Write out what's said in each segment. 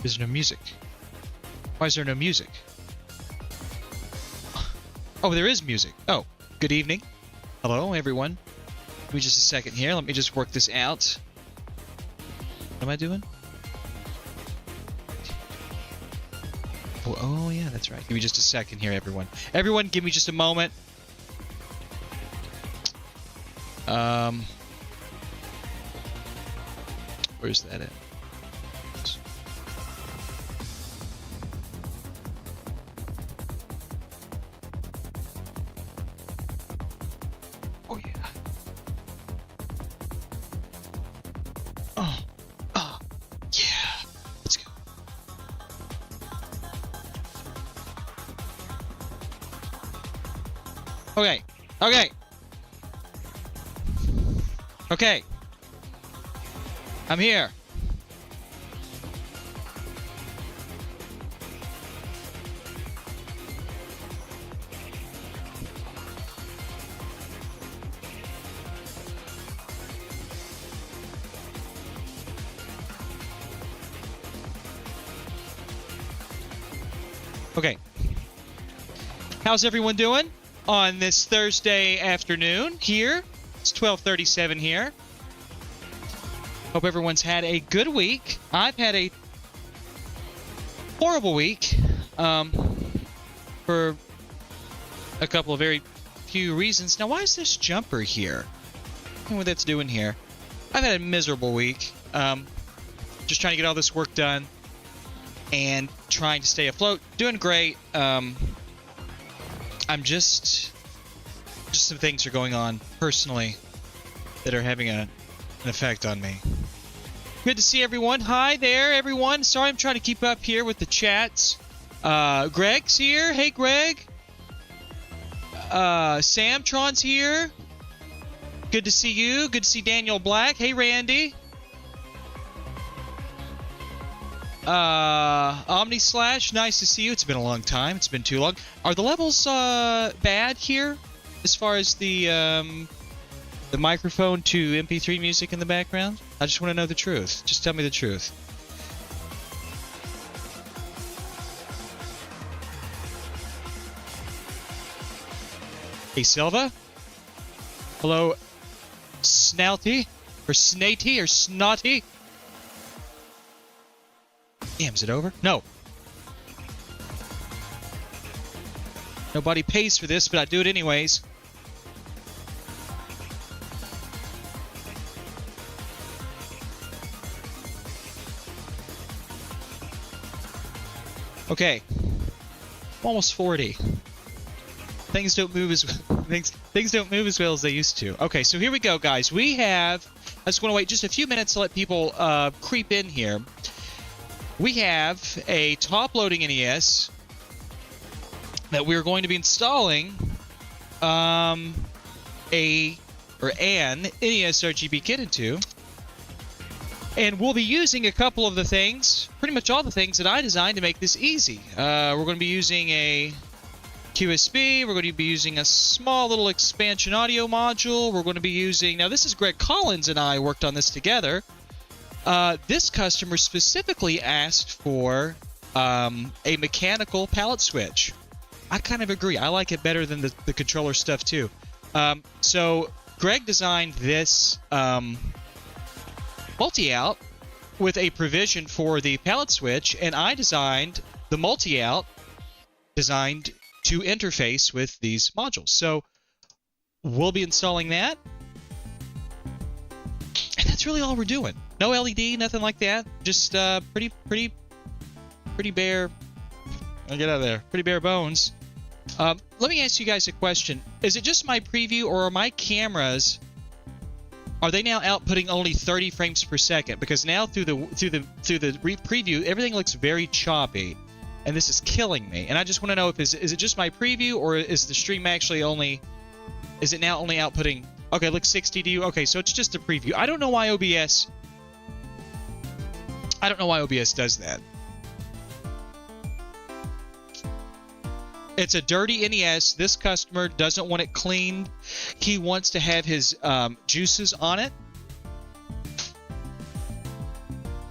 Is there no music? Why is there no music? Oh, there is music. Oh, good evening. Hello, everyone. Give me just a second here. Let me just work this out. What am I doing? Oh, yeah, that's right. Give me just a second here, everyone. Everyone, give me just a moment. Where's that at? Oh, yeah. Oh, yeah. Let's go. Okay. Okay. I'm here. Okay. How's everyone doing on this Thursday afternoon here? It's 12:37 here. Hope everyone's had a good week. I've had a horrible week for a couple of very few reasons. Now, why is this jumper here? I don't know what that's doing here. I've had a miserable week. Just trying to get all this work done and trying to stay afloat. Doing great. I'm just some things are going on personally that are having an effect on me. Good to see everyone. Hi there, everyone. Sorry, I'm trying to keep up here with the chats. Greg's here. Hey, Greg. Samtron's here. Good to see you. Good to see Daniel Black. Hey, Randy. Omni Slash, nice to see you. It's been a long time. It's been too long. Are the levels bad here as far as the microphone to MP3 music in the background? I just want to know the truth. Just tell me the truth. Hey, Silva. Hello, Snouty, or Snaty, or Snotty. Damn, is it over? No. Nobody pays for this, but I do it anyways. Okay. I'm almost 40. Things don't move as things don't move as well as they used to. Okay, so here we go, guys. We have. I just want to wait just a few minutes to let people creep in here. We have a top-loading NES that we're going to be installing an NESRGB kit into. And we'll be using a couple of the things, pretty much all the things that I designed to make this easy. We're going to be using a QSB. We're going to be using a small little expansion audio module. We're going to be using... Now, this is Greg Collins and I worked on this together. This customer specifically asked for a mechanical palette switch. I kind of agree. I like it better than the controller stuff, too. So, Greg designed this multi-out with a provision for the palette switch, and I designed the multi-out designed to interface with these modules. So, we'll be installing that. And that's really all we're doing. No LED, nothing like that. Just pretty bare. I'll get out of there. Pretty bare bones. Let me ask you guys a question. Is it just my preview, or are my cameras? Are they now outputting only 30 frames per second? Because now through the preview, everything looks very choppy, and this is killing me. And I just want to know if is it just my preview, or is the stream actually only? Is it now only outputting? Okay, looks 60 to you. Okay, so it's just a preview. I don't know why OBS. I don't know why OBS does that. It's a dirty NES. This customer doesn't want it cleaned. He wants to have his juices on it.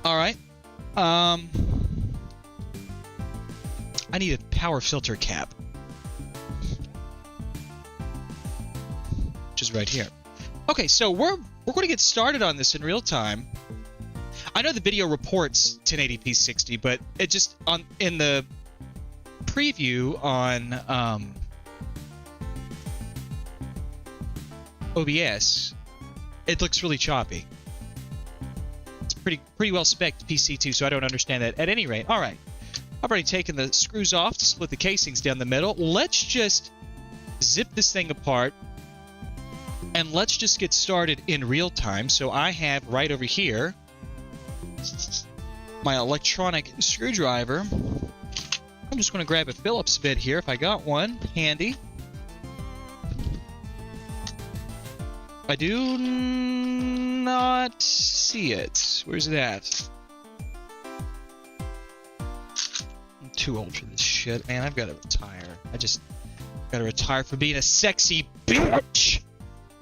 All right. I need a power filter cap. Which is right here. Okay, so we're going to get started on this in real time. I know the video reports 1080p 60, but it just in the preview on OBS, it looks really choppy. It's pretty well spec'd PC too, so I don't understand that. At any rate, all right. I've already taken the screws off to split the casings down the middle. Let's just zip this thing apart, and let's just get started in real time. So I have right over here my electronic screwdriver. I'm just going to grab a Phillips bit here if I got one handy. I do not see it. Where's it at? I'm too old for this shit, man. I've got to retire. I just got to retire for being a sexy bitch.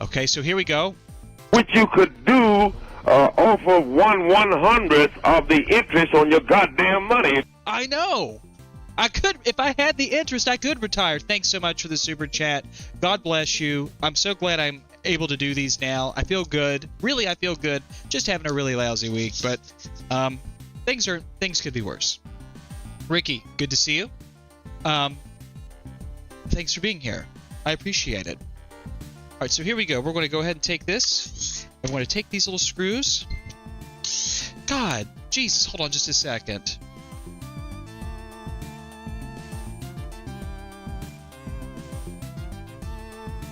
Okay, so here we go. Which you could do offer 1/100th of the interest on your goddamn money. I know. I could, if I had the interest, I could retire. Thanks so much for the super chat. God bless you. I'm so glad I'm able to do these now. I feel good. Really, I feel good. Just having a really lousy week, but things could be worse. Ricky, good to see you. Thanks for being here. I appreciate it. All right, so here we go. We're going to go ahead and take this. I'm going to take these little screws. God, Jesus, hold on just a second.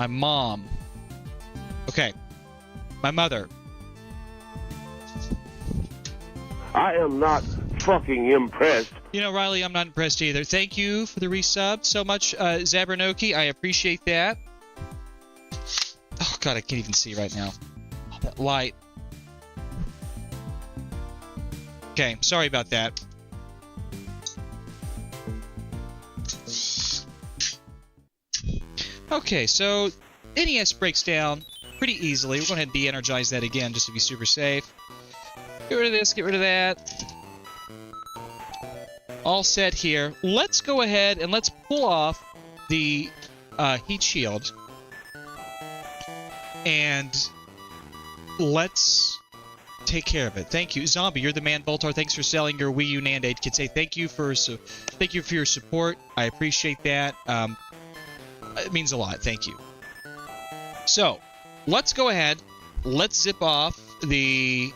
My mom. Okay. My mother. I am not fucking impressed. You know, Riley, I'm not impressed either. Thank you for the resub so much, Zabranoki. I appreciate that. Oh, God, I can't even see right now. Oh, that light. Okay, sorry about that. Okay, so NES breaks down pretty easily. We're going to go ahead and de-energize that again just to be super safe. Get rid of this, get rid of that. All set here. Let's go ahead and let's pull off the heat shield. And let's take care of it. Thank you. Zombie, you're the man. Voltar, thanks for selling your Wii U NAND aid. Could say thank you for your support. I appreciate that. It means a lot. Thank you. So, let's go ahead. Let's zip off the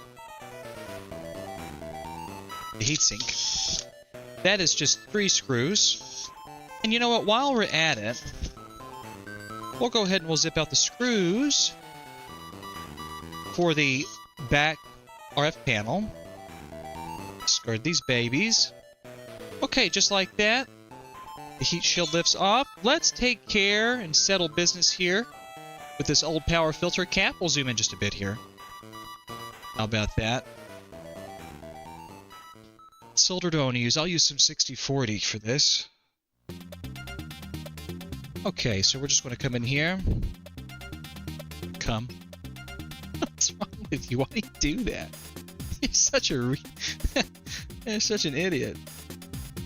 heatsink. That is just 3 screws. And you know what? While we're at it, we'll go ahead and we'll zip out the screws for the back RF panel. Discard these babies. Okay, just like that. The heat shield lifts off. Let's take care and settle business here with this old power filter cap. We'll zoom in just a bit here. How about that? Solder do I want to use? I'll use some 6040 for this. Okay, so we're just going to come in here. Come. What's wrong with you? Why do you do that? You're such a you're such an idiot.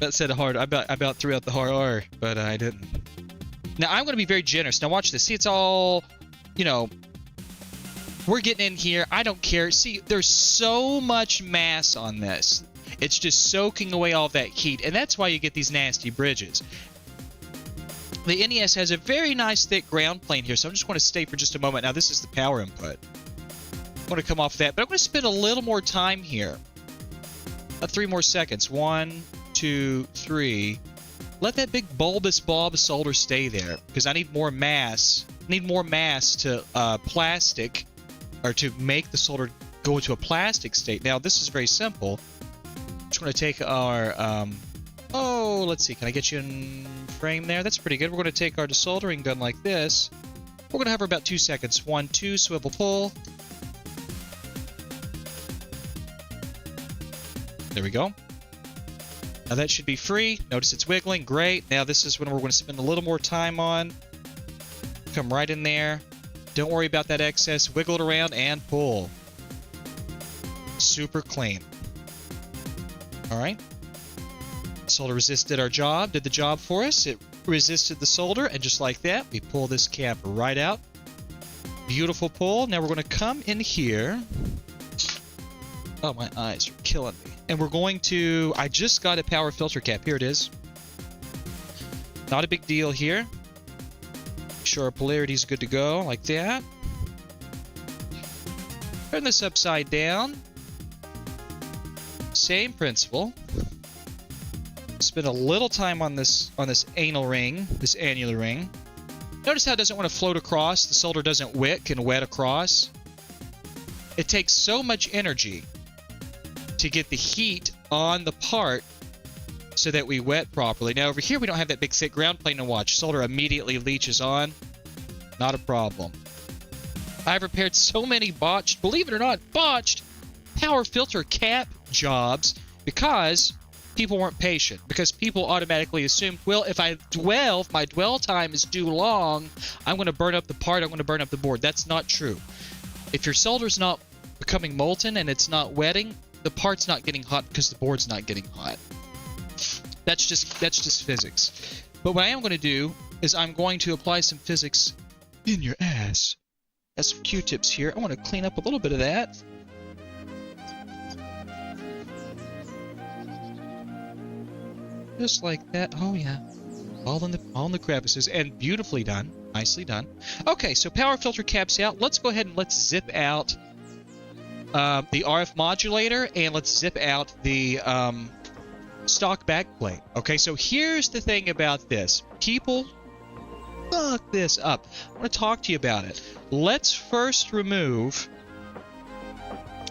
That said hard. I about threw out the hard R, but I didn't. Now I'm going to be very generous. Now watch this. See, it's all, you know. We're getting in here. I don't care. See, there's so much mass on this. It's just soaking away all that heat, and that's why you get these nasty bridges. The NES has a very nice thick ground plane here, so I'm just going to stay for just a moment. Now this is the power input. I'm going to come off that, but I'm going to spend a little more time here. 3 more seconds. 1, 2, 3. Let that big bulbous bulb solder stay there, because I need more mass. I need more mass to plastic, or to make the solder go into a plastic state. Now this is very simple. I'm just going to take our oh, let's see. Can I get you in frame there? That's pretty good. We're going to take our desoldering gun like this. We're going to hover about 2 seconds. 1, 2, swivel pull. There we go. Now that should be free. Notice it's wiggling. Great. Now this is when we're going to spend a little more time on. Come right in there. Don't worry about that excess. Wiggle it around and pull. Super clean. All right. Solder resist did our job, did the job for us. It resisted the solder, and just like that, we pull this cap right out. Beautiful pull. Now we're going to come in here. Oh, my eyes are killing me. And we're going to... I just got a power filter cap. Here it is. Not a big deal here. Make sure our polarity is good to go, like that. Turn this upside down. Same principle. Spend a little time on this anal ring, this annular ring. Notice how it doesn't want to float across. The solder doesn't wick and wet across. It takes so much energy to get the heat on the part so that we wet properly. Now over here we don't have that big thick ground plane to watch. Solder immediately leaches on. Not a problem. I've repaired so many botched, believe it or not, botched power filter cap jobs because people weren't patient. Because people automatically assumed, well, if my dwell time is too long, I'm going to burn up the part, I'm going to burn up the board. That's not true. If your solder's not becoming molten and it's not wetting, the part's not getting hot because the board's not getting hot. That's just physics. But what I am going to do is I'm going to apply some physics in your ass. Got some Q-tips here. I want to clean up a little bit of that. Just like that. Oh yeah. All in the crevices, and beautifully done. Nicely done. Okay, so power filter caps out. Let's go ahead and let's zip out the RF modulator, and let's zip out the stock backplate. Okay, so here's the thing about this. People fuck this up. I want to talk to you about it. Let's first remove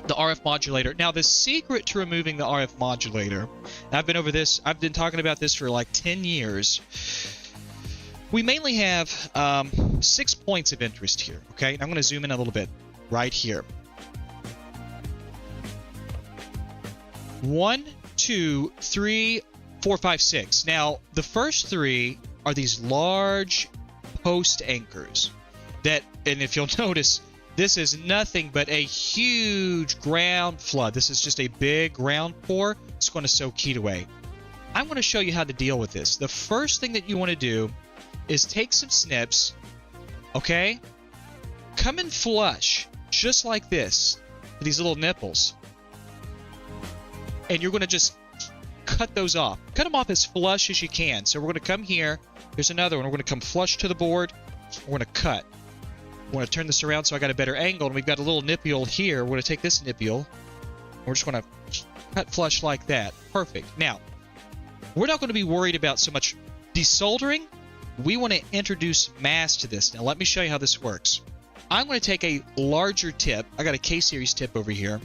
the RF modulator. Now, the secret to removing the RF modulator, I've been talking about this for like 10 years. We mainly have 6 points of interest here, okay? I'm going to zoom in a little bit right here. 1, 2, 3, 4, 5, 6. Now, the first 3 are these large post anchors that, and if you'll notice, this is nothing but a huge ground flood. This is just a big ground pour. It's going to soak heat away. I'm going to show you how to deal with this. The first thing that you want to do is take some snips, okay? Come in flush, just like this, to these little nipples. And you're going to just cut those off. Cut them off as flush as you can. So we're going to come here. Here's another one. We're going to come flush to the board. We're going to cut. We're going to turn this around so I got a better angle. And we've got a little nipple here. We're going to take this nipple. We're just going to cut flush like that. Perfect. Now, we're not going to be worried about so much desoldering. We want to introduce mass to this. Now, let me show you how this works. I'm going to take a larger tip. I got a K-series tip over here.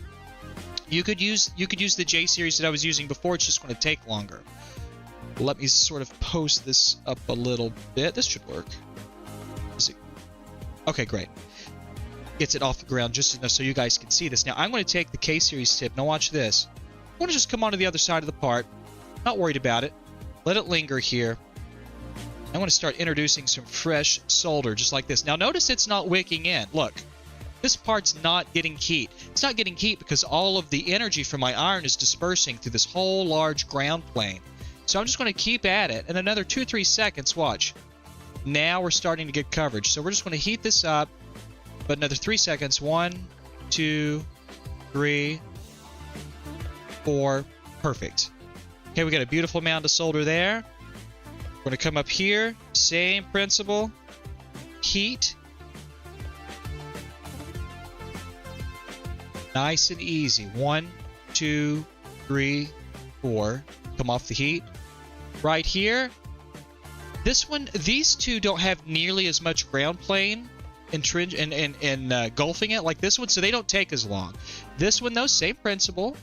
You could use the J-series that I was using before. It's just going to take longer. Let me sort of post this up a little bit. This should work. Okay, great. Gets it off the ground just enough so you guys can see this. Now, I'm going to take the K-series tip. Now, watch this. I'm going to just come onto the other side of the part. Not worried about it. Let it linger here. I'm going to start introducing some fresh solder, just like this. Now, notice it's not wicking in. Look. This part's not getting heat. It's not getting heat because all of the energy from my iron is dispersing through this whole large ground plane. So I'm just going to keep at it. In another 2-3 seconds, watch. Now we're starting to get coverage. So we're just going to heat this up. But another 3 seconds. 1, 2, 3, 4. Perfect. Okay, we got a beautiful amount of solder there. We're going to come up here. Same principle. Heat. Nice and easy. 1, 2, 3, 4. Come off the heat. Right here. This one, these two don't have nearly as much ground plane engulfing it like this one, so they don't take as long. This one, though, same principle.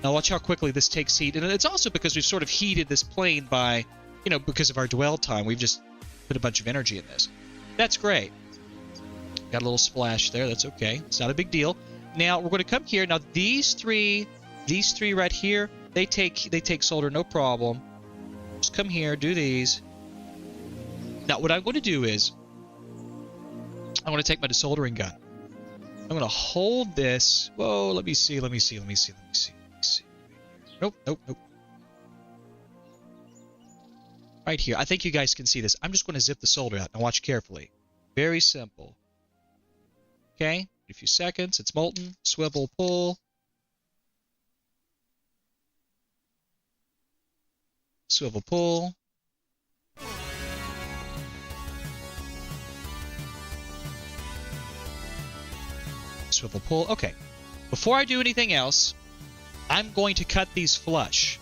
Now watch how quickly this takes heat. And it's also because we've sort of heated this plane by, because of our dwell time. We've just put a bunch of energy in this. That's great. Got a little splash there. That's okay. It's not a big deal. Now we're going to come here. Now these three right here, they take solder no problem. Just come here, do these. Now what I'm going to do is I'm going to take my desoldering gun. I'm going to hold this. Whoa, let me see. Nope. Right here. I think you guys can see this. I'm just going to zip the solder out. Now watch carefully. Very simple. Okay, a few seconds. It's molten. Swivel, pull. Swivel, pull. Swivel, pull. Okay. Before I do anything else, I'm going to cut these flush.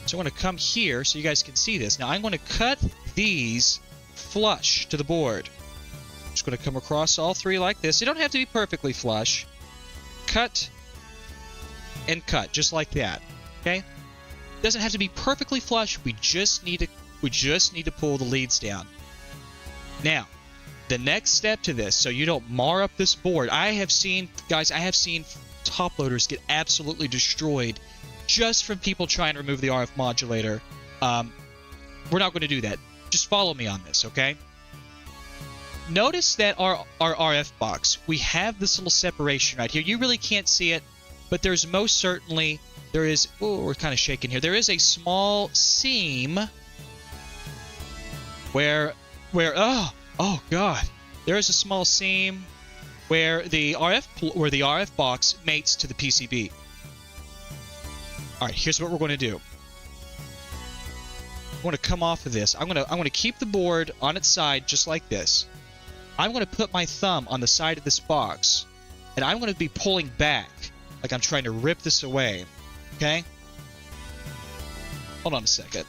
So I'm going to come here so you guys can see this. Now I'm going to cut these flush to the board. Just going to come across all three like this. You don't have to be perfectly flush. Cut and cut, just like that. Okay? Doesn't have to be perfectly flush. We just need to pull the leads down. Now, the next step to this, so you don't mar up this board. I have seen top loaders get absolutely destroyed just from people trying to remove the RF modulator. We're not going to do that. Just follow me on this, okay? Notice that our RF box, we have this little separation right here. You really can't see it, but there's most certainly, there is, oh, we're kind of shaking here. There is a small seam where oh God, there is a small seam where the RF box mates to the PCB. All right, here's what we're going to do. I'm going to come off of this. I'm going to keep the board on its side just like this. I'm going to put my thumb on the side of this box, and I'm going to be pulling back like I'm trying to rip this away. Okay? Hold on a second.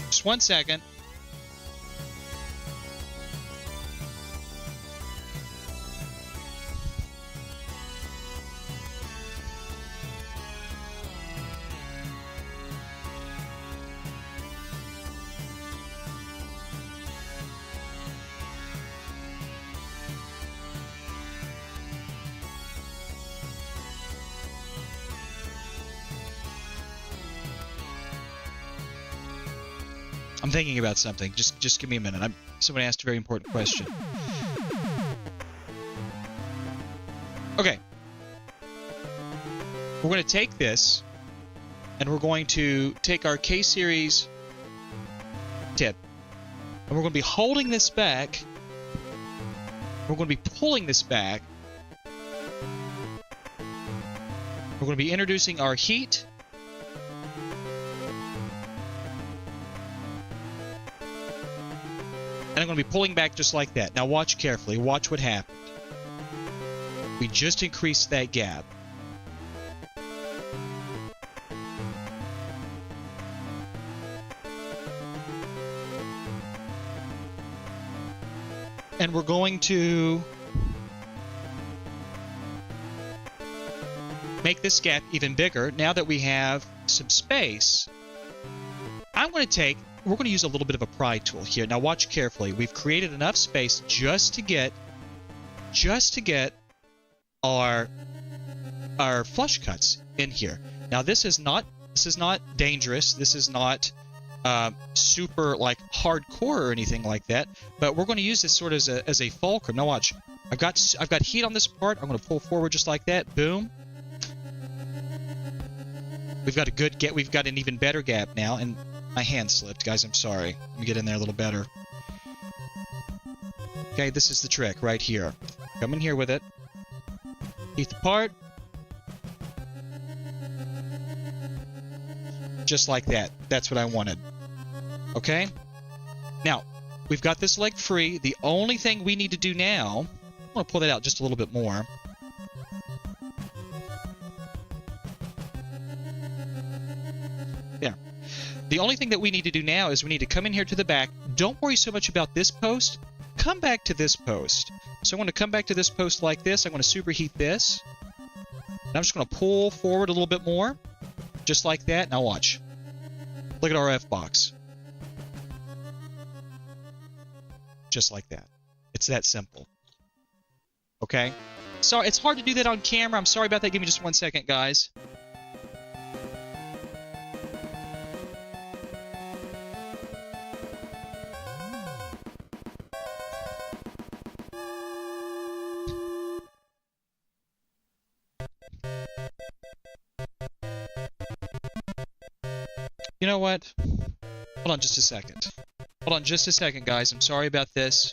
Just 1 second. I'm thinking about something. Just give me a minute. Someone asked a very important question. Okay. We're going to take this, and we're going to take our K-Series tip, and we're going to be holding this back. We're going to be pulling this back. We're going to be introducing our heat. And I'm going to be pulling back just like that. Now watch carefully. Watch what happened. We just increased that gap. And we're going to make this gap even bigger. Now that we have some space, we're going to use a little bit of a pry tool here. Now watch carefully. We've created enough space just to get our flush cuts in here. Now this is not dangerous. This is not super like hardcore or anything like that. But we're going to use this sort of as a fulcrum. Now watch. I've got heat on this part. I'm going to pull forward just like that. Boom. We've got an even better gap now, and my hand slipped, guys. I'm sorry. Let me get in there a little better. Okay, this is the trick right here. Come in here with it. Heat the part. Just like that. That's what I wanted. Okay? Now, we've got this leg free. The only thing we need to do now... I'm going to pull that out just a little bit more. There. The only thing that we need to do now is we need to come in here to the back. Don't worry so much about this post. Come back to this post. So I'm going to come back to this post like this. I'm going to superheat this. And I'm just going to pull forward a little bit more. Just like that. Now watch. Look at our RF box. Just like that. It's that simple. Okay? Sorry, it's hard to do that on camera. I'm sorry about that. Give me just 1 second, guys. You know what? Hold on just a second. Hold on just a second, guys. I'm sorry about this.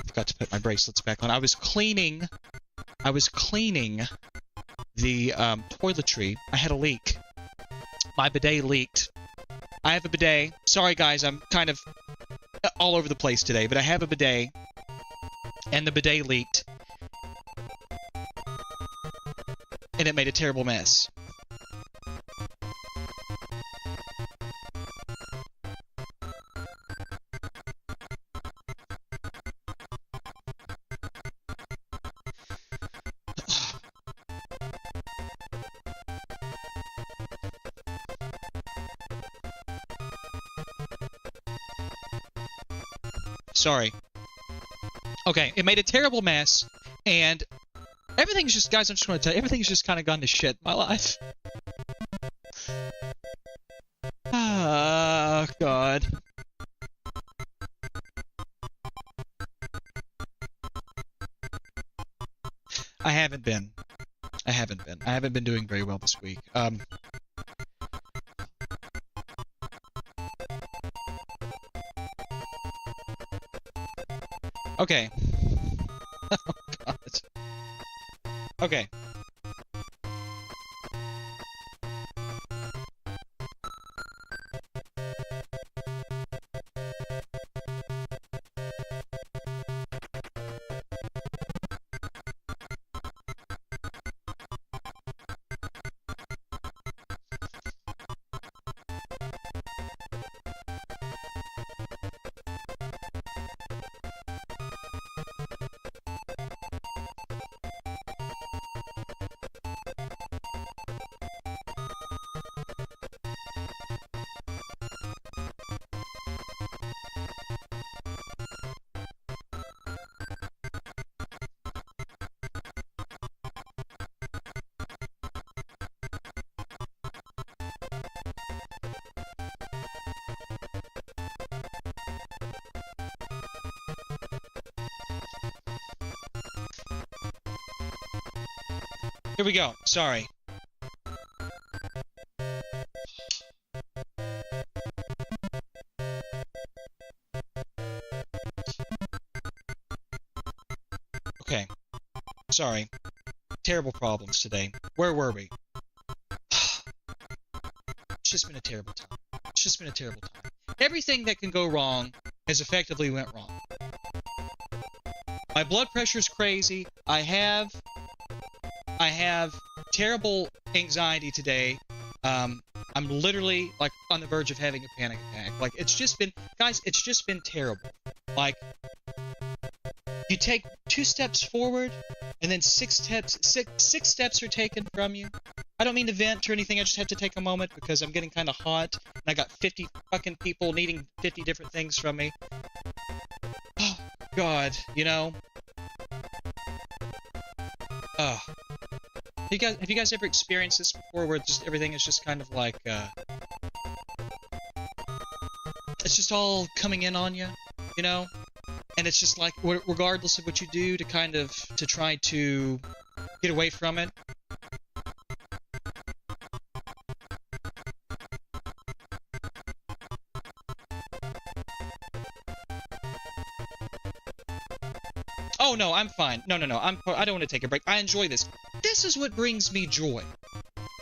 Forgot to put my bracelets back on. I was cleaning the toiletry. I had a leak. My bidet leaked. I have a bidet. Sorry, guys. I'm kind of all over the place today, but I have a bidet. And the bidet leaked. And it made a terrible mess. Sorry. Okay, it made a terrible mess, and everything's just, guys, I'm just going to tell you, everything's just kind of gone to shit in my life. Oh, God. I haven't been. I haven't been doing very well this week. Okay. Oh, God. Okay. Here we go. Sorry. Okay. Sorry. Terrible problems today. Where were we? It's just been a terrible time. It's just been a terrible time. Everything that can go wrong has effectively went wrong. My blood pressure's crazy. I have terrible anxiety today. I'm literally like on the verge of having a panic attack. Like it's just been, guys, it's just been terrible. Like you take 2 steps forward and then 6 steps are taken from you. I don't mean to vent or anything. I just have to take a moment because I'm getting kind of hot and I got 50 fucking people needing 50 different things from me. Oh God, you know. Have you guys ever experienced this before, where just everything is just kind of like, it's just all coming in on you, you know? And it's just like, regardless of what you do to try to get away from it. Oh, no, I'm fine. No. I don't want to take a break. I enjoy this. This is what brings me joy.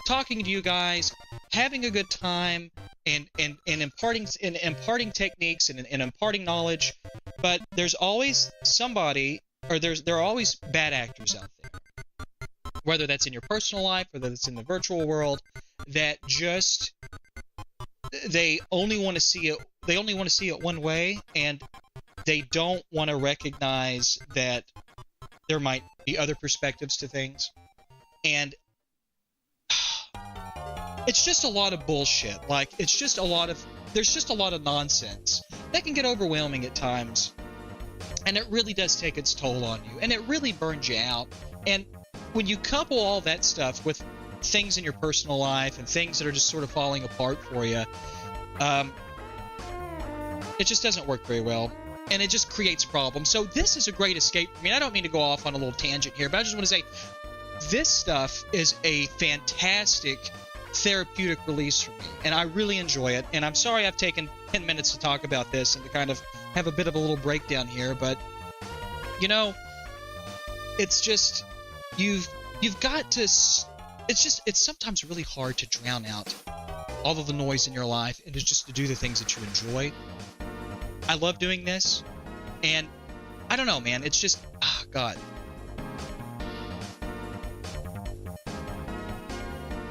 Talking to you guys, having a good time, and imparting techniques and imparting knowledge. But there's always somebody, or there are always bad actors out there. Whether that's in your personal life, whether that's in the virtual world, that just they only want to see it one way, and they don't want to recognize that there might be other perspectives to things. And it's just a lot of bullshit. Like, there's just a lot of nonsense. That can get overwhelming at times. And it really does take its toll on you. And it really burns you out. And when you couple all that stuff with things in your personal life and things that are just sort of falling apart for you, it just doesn't work very well. And it just creates problems. So this is a great escape for me. I don't mean to go off on a little tangent here, but I just want to say this stuff is a fantastic therapeutic release for me, and I really enjoy it. And I'm sorry I've taken 10 minutes to talk about this and to kind of have a bit of a little breakdown here, but you know, it's just you've got to. It's sometimes really hard to drown out all of the noise in your life and just to do the things that you enjoy. I love doing this, and I don't know, man. It's just, God.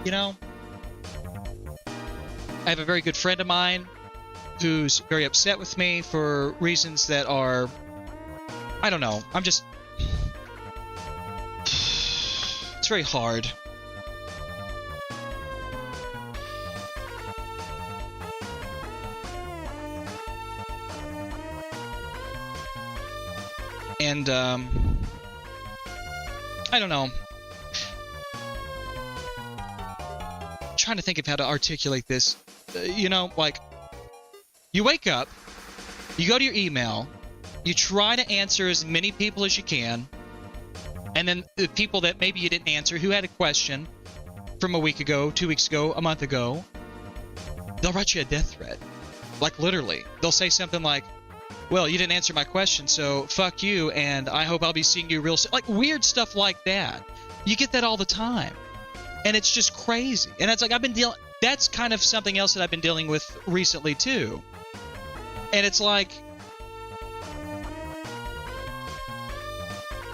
You know, I have a very good friend of mine who's very upset with me for reasons that are, I don't know. It's very hard. And, I don't know. I'm trying to think of how to articulate this. You know, like, you wake up, you go to your email, you try to answer as many people as you can, and then the people that maybe you didn't answer, who had a question from a week ago, 2 weeks ago, a month ago, they'll write you a death threat. Like, literally. They'll say something like, well, you didn't answer my question, so fuck you, and I hope I'll be seeing you real soon. Like, weird stuff like that. You get that all the time. And it's just crazy. And it's like, that's kind of something else that I've been dealing with recently, too. And it's like,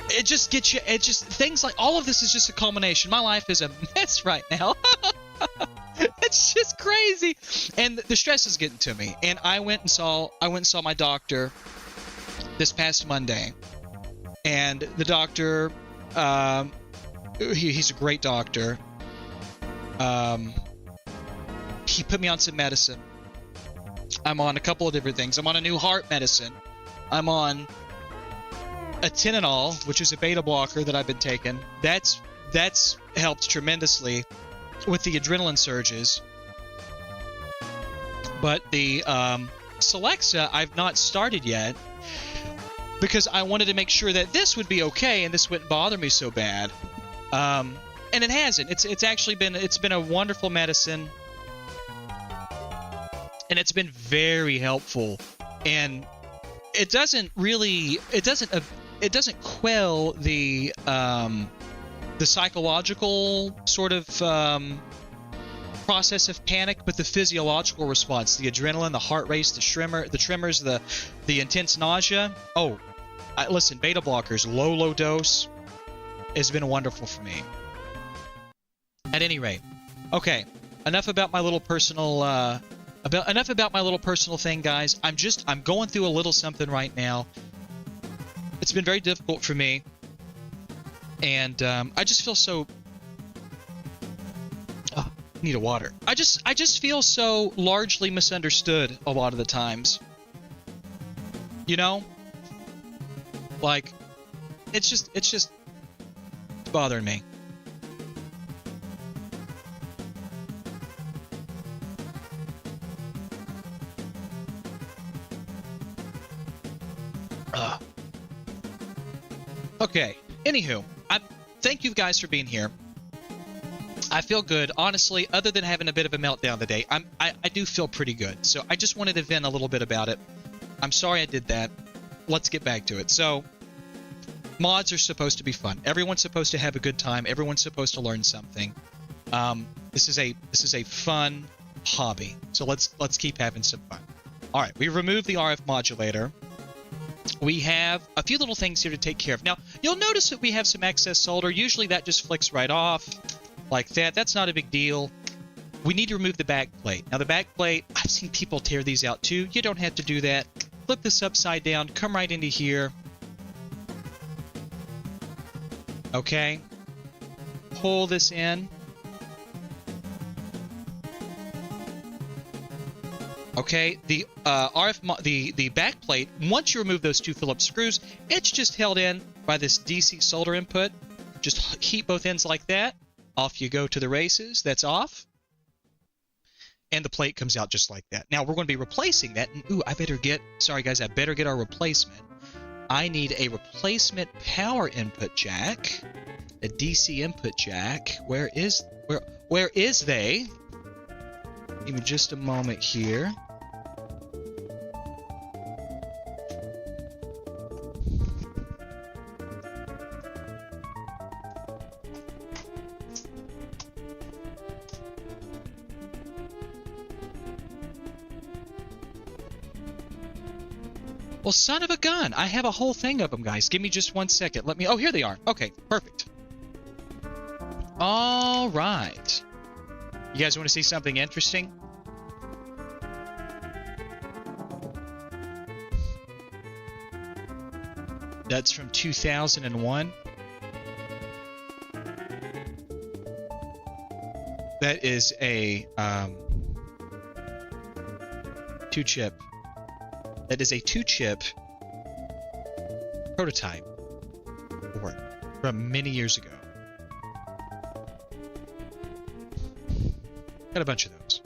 it just gets you, things like, all of this is just a culmination. My life is a mess right now. It's just crazy, and the stress is getting to me. And I went and saw my doctor this past Monday, and the doctor, he's a great doctor. He put me on some medicine. I'm on a couple of different things. I'm on a new heart medicine. I'm on a Tylenol, which is a beta blocker that I've been taking. That's helped tremendously with the adrenaline surges. But the Celexa I've not started yet because I wanted to make sure that this would be okay and this wouldn't bother me so bad. And it hasn't. It's actually been a wonderful medicine, and it's been very helpful. And it doesn't quell the psychological sort of process of panic, but the physiological response, the adrenaline, the heart race, the tremors, the intense nausea. Oh, listen, beta blockers, low dose, has been wonderful for me. At any rate, okay, enough about my little personal thing, guys. I'm going through a little something right now. It's been very difficult for me, and I just feel so. Oh, need a water. I just feel so largely misunderstood a lot of the times. You know, like it's just bothering me. Okay, anywho, thank you guys for being here. I feel good. Honestly, other than having a bit of a meltdown today, I do feel pretty good. So I just wanted to vent a little bit about it. I'm sorry I did that. Let's get back to it. So, mods are supposed to be fun. Everyone's supposed to have a good time. Everyone's supposed to learn something. This is a fun hobby. So let's keep having some fun. All right, we removed the RF modulator. We have a few little things here to take care of. Now, you'll notice that we have some excess solder. Usually that just flicks right off like that. That's not a big deal. We need to remove the back plate. Now, the back plate, I've seen people tear these out too. You don't have to do that. Flip this upside down. Come right into here. Okay. Pull this in. Okay, the the back plate, once you remove those two Phillips screws, it's just held in by this DC solder input. Just heat both ends like that. Off you go to the races. That's off. And the plate comes out just like that. Now, we're going to be replacing that. And, ooh, I better get our replacement. I need a replacement power input jack. a DC input jack. Where is they? Give me just a moment here. Well, son of a gun. I have a whole thing of them, guys. Give me just 1 second. Let me... Oh, here they are. Okay, perfect. All right. You guys want to see something interesting? That's from 2001. That is a two-chip. That is a two-chip prototype board from many years ago. Got a bunch of those.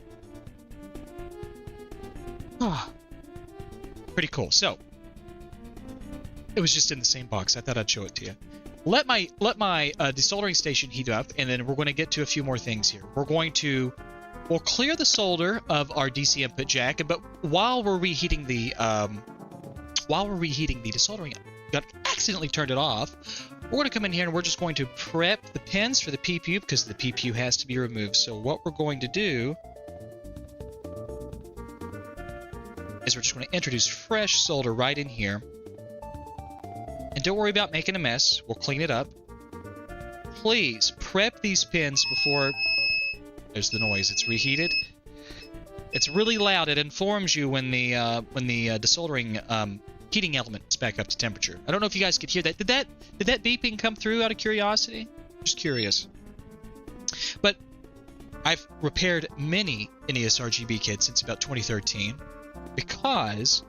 Ah, pretty cool. So it was just in the same box. I thought I'd show it to you. Let my desoldering station heat up, and then we're going to get to a few more things here. We'll clear the solder of our DC input jack, but while we're reheating the desoldering, got accidentally turned it off. We're going to come in here and we're just going to prep the pins for the PPU because the PPU has to be removed. So what we're going to do is we're just going to introduce fresh solder right in here. And don't worry about making a mess. We'll clean it up. Please prep these pins before... There's the noise. It's reheated. It's really loud. It informs you when the desoldering heating element is back up to temperature. I don't know if you guys could hear that. Did that beeping come through out of curiosity? Just curious. But I've repaired many NESRGB kits since about 2013 because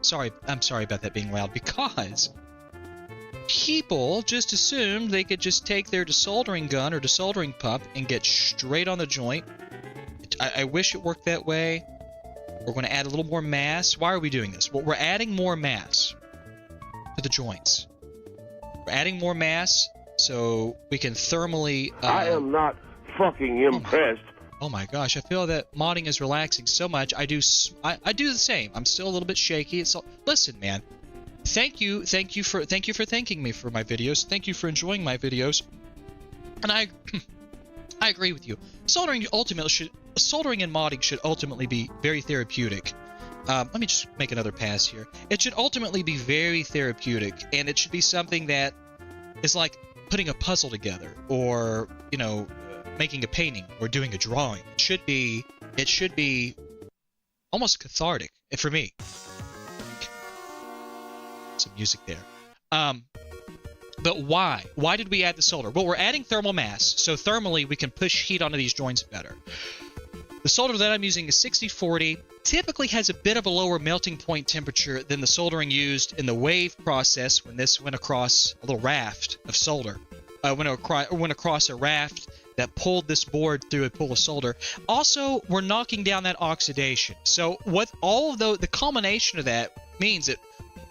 I'm sorry about that being loud, because people just assumed they could just take their desoldering gun or desoldering pump and get straight on the joint. I wish it worked that way. We're going to add a little more mass. Why are we doing this? Well, we're adding more mass to the joints. We're adding more mass so we can thermally... I am not fucking impressed. Oh my gosh, I feel that modding is relaxing so much. I do the same. I'm still a little bit shaky. Listen, man. Thank you for thanking me for my videos. Thank you for enjoying my videos. And I agree with you. Soldering and modding should ultimately be very therapeutic. Let me just make another pass here. It should ultimately be very therapeutic, and it should be something that is like putting a puzzle together, or making a painting, or doing a drawing. It should be almost cathartic for me. Some music there. But why? Why did we add the solder? Well, we're adding thermal mass, so thermally we can push heat onto these joints better. The solder that I'm using is 6040. Typically has a bit of a lower melting point temperature than the soldering used in the wave process when this went across a little raft of solder. Went across a raft that pulled this board through a pool of solder. Also, we're knocking down that oxidation. So what all of the culmination of that means that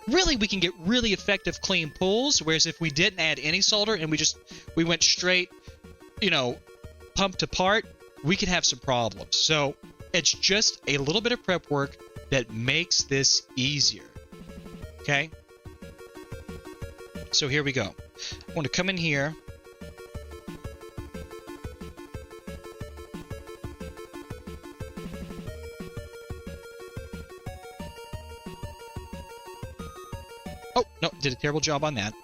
really we can get really effective clean pulls, whereas if we didn't add any solder and we went straight, pump to part, we could have some problems. So it's just a little bit of prep work that makes this easier. Okay? So here we go. I want to come in here. Oh, no, did a terrible job on that.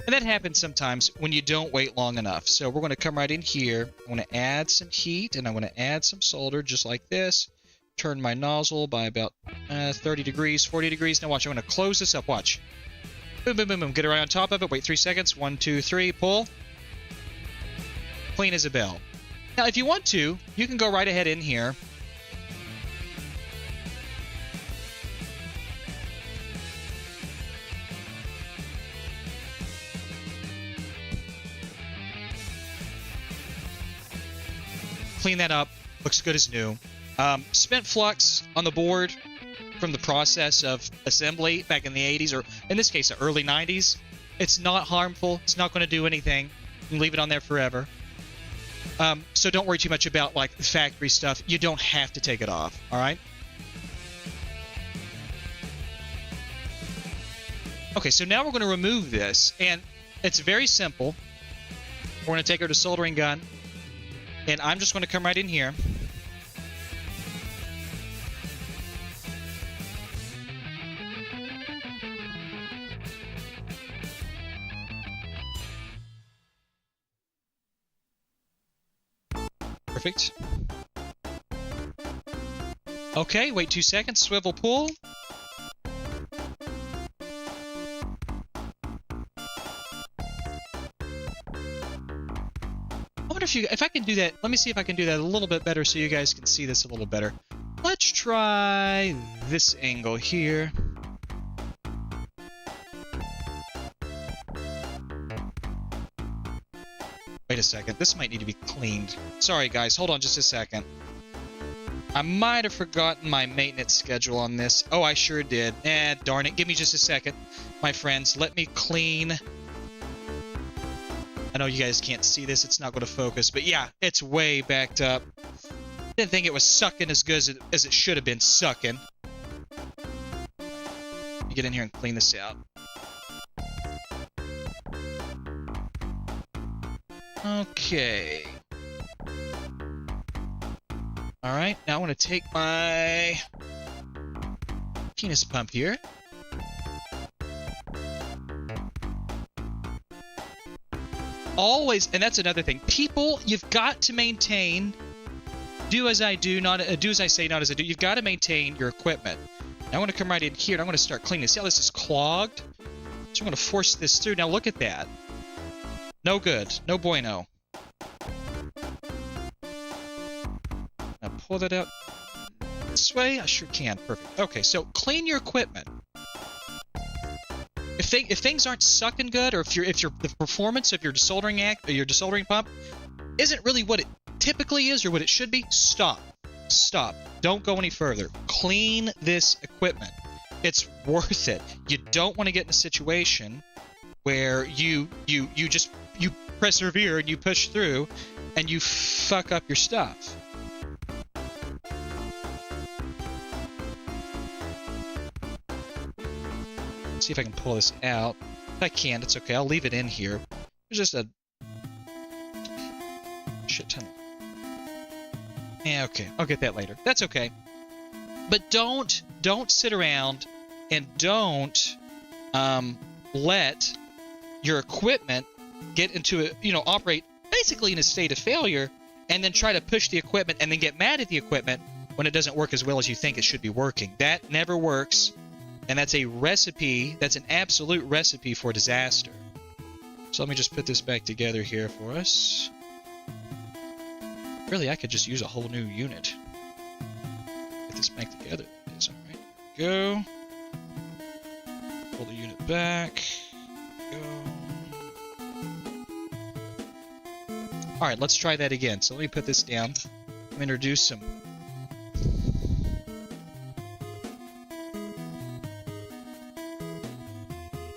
And that happens sometimes when you don't wait long enough. So we're going to come right in here. I want to add some heat, and I want to add some solder just like this. Turn my nozzle by about 30 degrees, 40 degrees. Now watch, I'm going to close this up. Watch. Boom, boom, boom, boom. Get it right on top of it. Wait 3 seconds. 1, 2, 3. Pull. Clean as a bell. Now, if you want to, you can go right ahead in here. Clean that up. Looks good as new. Spent flux on the board from the process of assembly back in the 80s, or in this case, the early 90s. It's not harmful. It's not going to do anything. You can leave it on there forever. So don't worry too much about like the factory stuff. You don't have to take it off. All right. Okay, so now we're going to remove this, and it's very simple. We're going to take our desoldering gun, and I'm just going to come right in here. Perfect. Okay, wait 2 seconds. Swivel pull. I wonder if I can do that. Let me see if I can do that a little bit better so you guys can see this a little better. Let's try this angle here. Wait a second. This might need to be cleaned. Sorry, guys. Hold on just a second. I might have forgotten my maintenance schedule on this. Oh, I sure did. Darn it. Give me just a second, my friends. Let me clean. I know you guys can't see this. It's not going to focus. But yeah, it's way backed up. Didn't think it was sucking as good as it should have been sucking. Let me get in here and clean this out. Okay. Alright, now I want to take my penis pump here. Always, and that's another thing. People, you've got to maintain, do as I do, not do as I say, not as I do. You've got to maintain your equipment. Now I want to come right in here and I want to start cleaning. See how this is clogged? So I'm going to force this through. Now look at that. No good. No bueno. Now pull that out this way. I sure can. Perfect. Okay, so clean your equipment. If things aren't sucking good, or if the performance of your desoldering pump isn't really what it typically is or what it should be, stop. Stop. Don't go any further. Clean this equipment. It's worth it. You don't want to get in a situation where you persevere and you push through and you fuck up your stuff. Let's see if I can pull this out. If I can't, it's okay. I'll leave it in here. There's just a shit ton. Yeah, okay. I'll get that later. That's okay. But don't sit around and don't let your equipment get into operate basically in a state of failure, and then try to push the equipment and then get mad at the equipment when it doesn't work as well as you think it should be working. That never works, and that's a recipe, that's an absolute recipe for disaster. So let me just put this back together here for us. Really, I could just use a whole new unit. Get this back together. It's all right. Go. Pull the unit back. Go. All right, let's try that again. So let me put this down. I'm introduce some.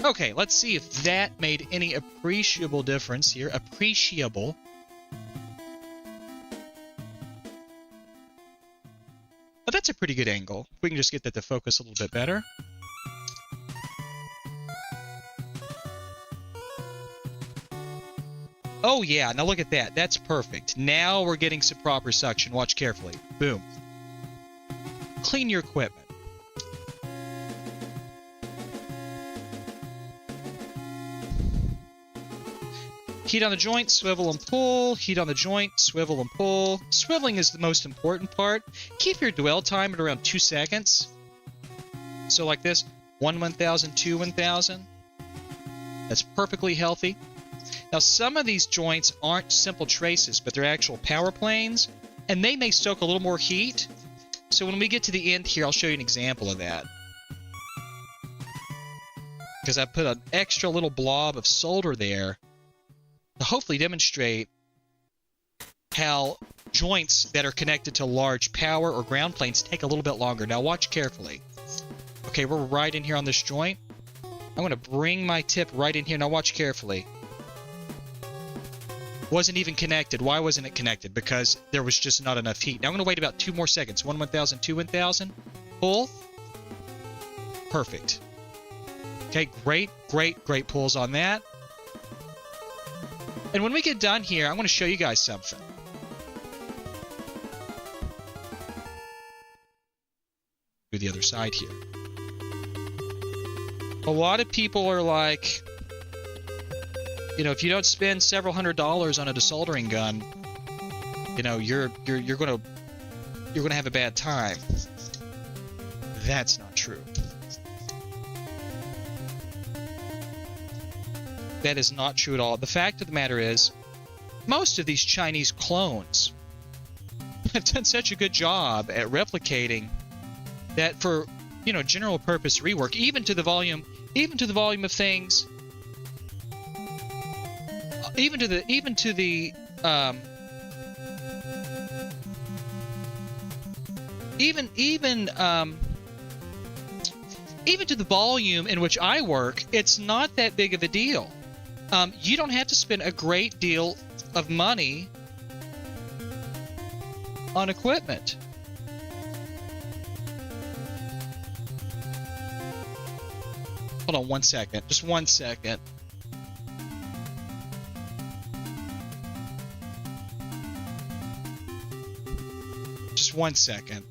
Okay, let's see if that made any appreciable difference here. Appreciable. But that's a pretty good angle. We can just get that to focus a little bit better. Oh yeah, now look at that. That's perfect. Now we're getting some proper suction. Watch carefully. Boom. Clean your equipment. Heat on the joint, swivel and pull. Heat on the joint, swivel and pull. Swiveling is the most important part. Keep your dwell time at around 2 seconds. So like this, 1 1000, 2 1000. That's perfectly healthy. Now some of these joints aren't simple traces, but they're actual power planes, and they may stoke a little more heat. So when we get to the end here, I'll show you an example of that. Because I put an extra little blob of solder there to hopefully demonstrate how joints that are connected to large power or ground planes take a little bit longer. Now watch carefully. Okay, we're right in here on this joint. I'm going to bring my tip right in here. Now watch carefully. Wasn't even connected. Why wasn't it connected? Because there was just not enough heat. Now I'm going to wait about 2 more seconds. 1 1000, 2 1000. Pull. Perfect. Okay, great pulls on that. And when we get done here, I'm going to show you guys something. Do the other side here. A lot of people are like, you know, if you don't spend several $100s on a desoldering gun, you know, you're gonna have a bad time. That's not true. That is not true at all. The fact of the matter is, most of these Chinese clones have done such a good job at replicating that for, you know, general purpose rework, even to the volume of things, even to the volume in which I work, it's not that big of a deal. You don't have to spend a great deal of money on equipment. Hold on 1 second. Just 1 second. Just 1 second.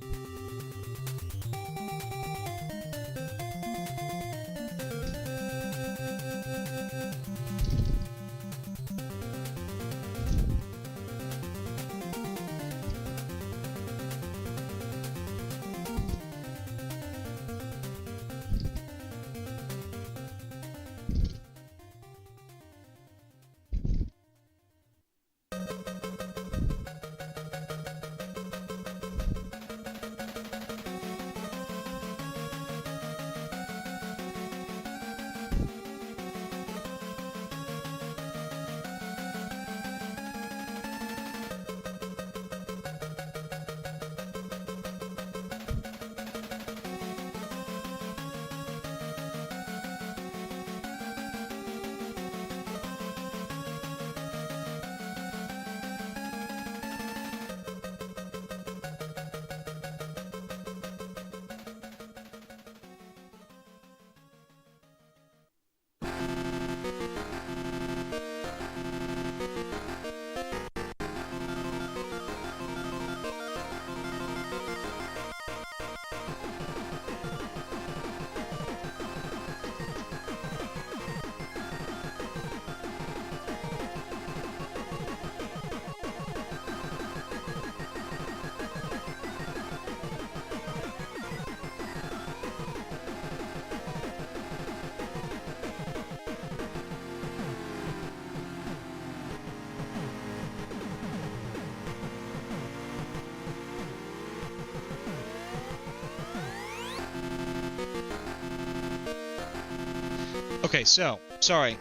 Okay, so, sorry.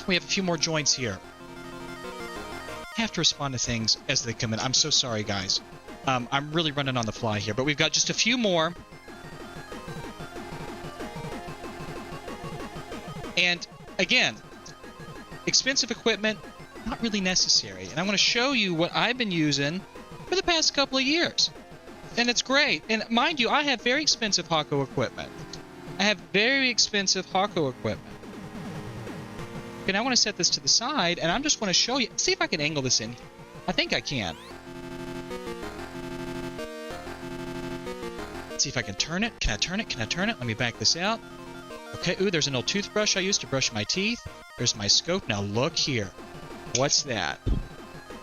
We have a few more joints here. I have to respond to things as they come in. I'm so sorry, guys. I'm really running on the fly here, but we've got just a few more. And, again, expensive equipment, not really necessary. And I'm going to show you what I've been using for the past couple of years. And it's great. And mind you, I have very expensive Hako equipment. I have very expensive Hako equipment. Okay, now I want to set this to the side, and I'm just going to show you. See if I can angle this in. I think I can. Let's see if I can turn it. Can I turn it? Can I turn it? Let me back this out. Okay, ooh, there's an old toothbrush I used to brush my teeth. There's my scope. Now look here. What's that?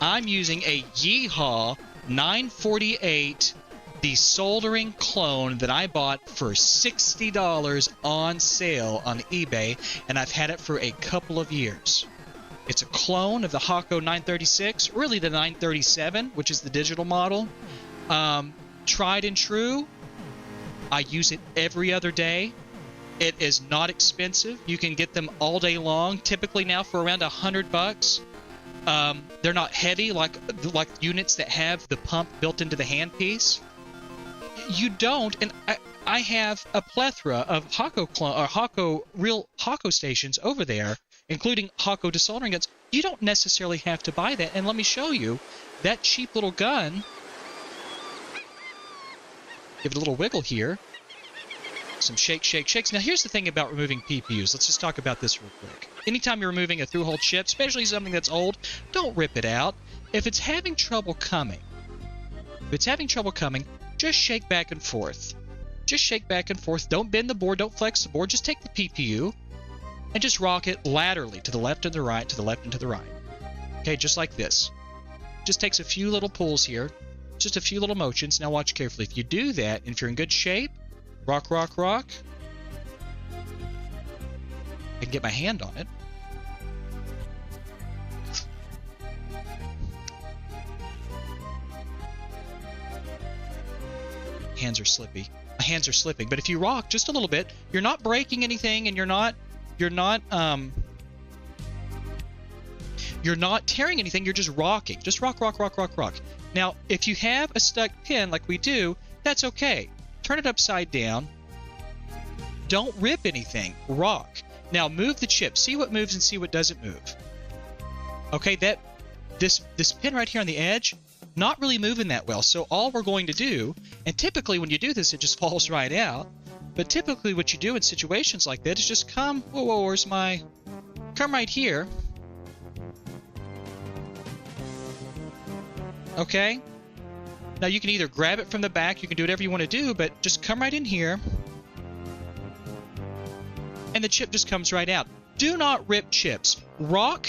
I'm using a Yeehaw 948 desoldering clone that I bought for $60 on sale on eBay, and I've had it for a couple of years. It's a clone of the Hako 936, really the 937, which is the digital model. Tried and true. I use it every other day. It is not expensive. You can get them all day long, typically now for around $100. They're not heavy like units that have the pump built into the handpiece. You don't, and I have a plethora of real Hako stations over there, including Hako desoldering guns. You don't necessarily have to buy that. And let me show you that cheap little gun. Give it a little wiggle here. Some shakes. Now, here's the thing about removing PPUs. Let's just talk about this real quick. Anytime you're removing a through-hole chip, especially something that's old, don't rip it out. If it's having trouble coming, just shake back and forth. Just shake back and forth. Don't bend the board. Don't flex the board. Just take the PPU and just rock it laterally to the left and the right, to the left and to the right. Okay, just like this. Just takes a few little pulls here. Just a few little motions. Now watch carefully. If you do that, and if you're in good shape, rock. I can get my hand on it. Hands are slippy. My hands are slipping. But if you rock just a little bit, you're not breaking anything, and you're not tearing anything. You're just rocking. Just rock. Now, if you have a stuck pin like we do, that's okay. Turn it upside down. Don't rip anything. Rock. Now move the chip. See what moves and see what doesn't move. Okay, this pin right here on the edge, not really moving that well. So all we're going to do, and typically when you do this, it just falls right out. But typically what you do in situations like that is just come, come right here. Okay? Now you can either grab it from the back, you can do whatever you want to do, but just come right in here. And the chip just comes right out. Do not rip chips. Rock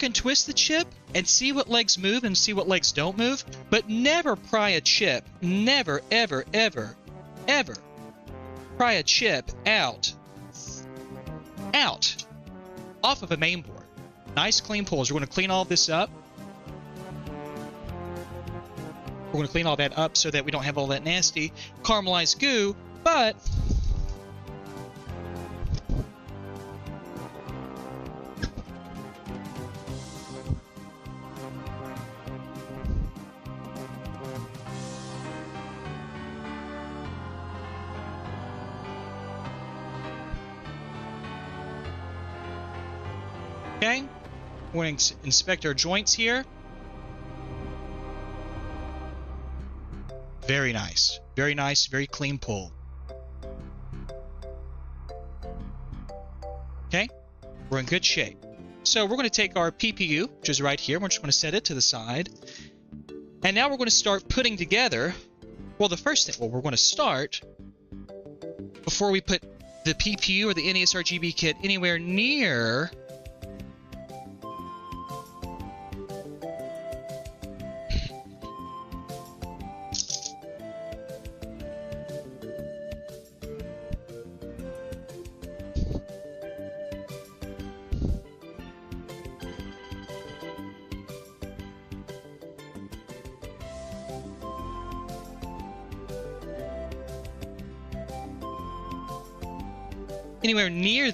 and twist the chip and see what legs move and see what legs don't move, but never pry a chip. Never, ever pry a chip out off of a main board. Nice clean pulls. We're going to clean all this up. We're going to clean all that up so that we don't have all that nasty caramelized goo, but okay, we're going to inspect our joints here. Very nice, very clean pull. Okay, we're in good shape. So we're going to take our PPU, which is right here. We're just going to set it to the side. And now we're going to start putting together, well, the first thing, we're going to start, before we put the PPU or the NESRGB kit anywhere near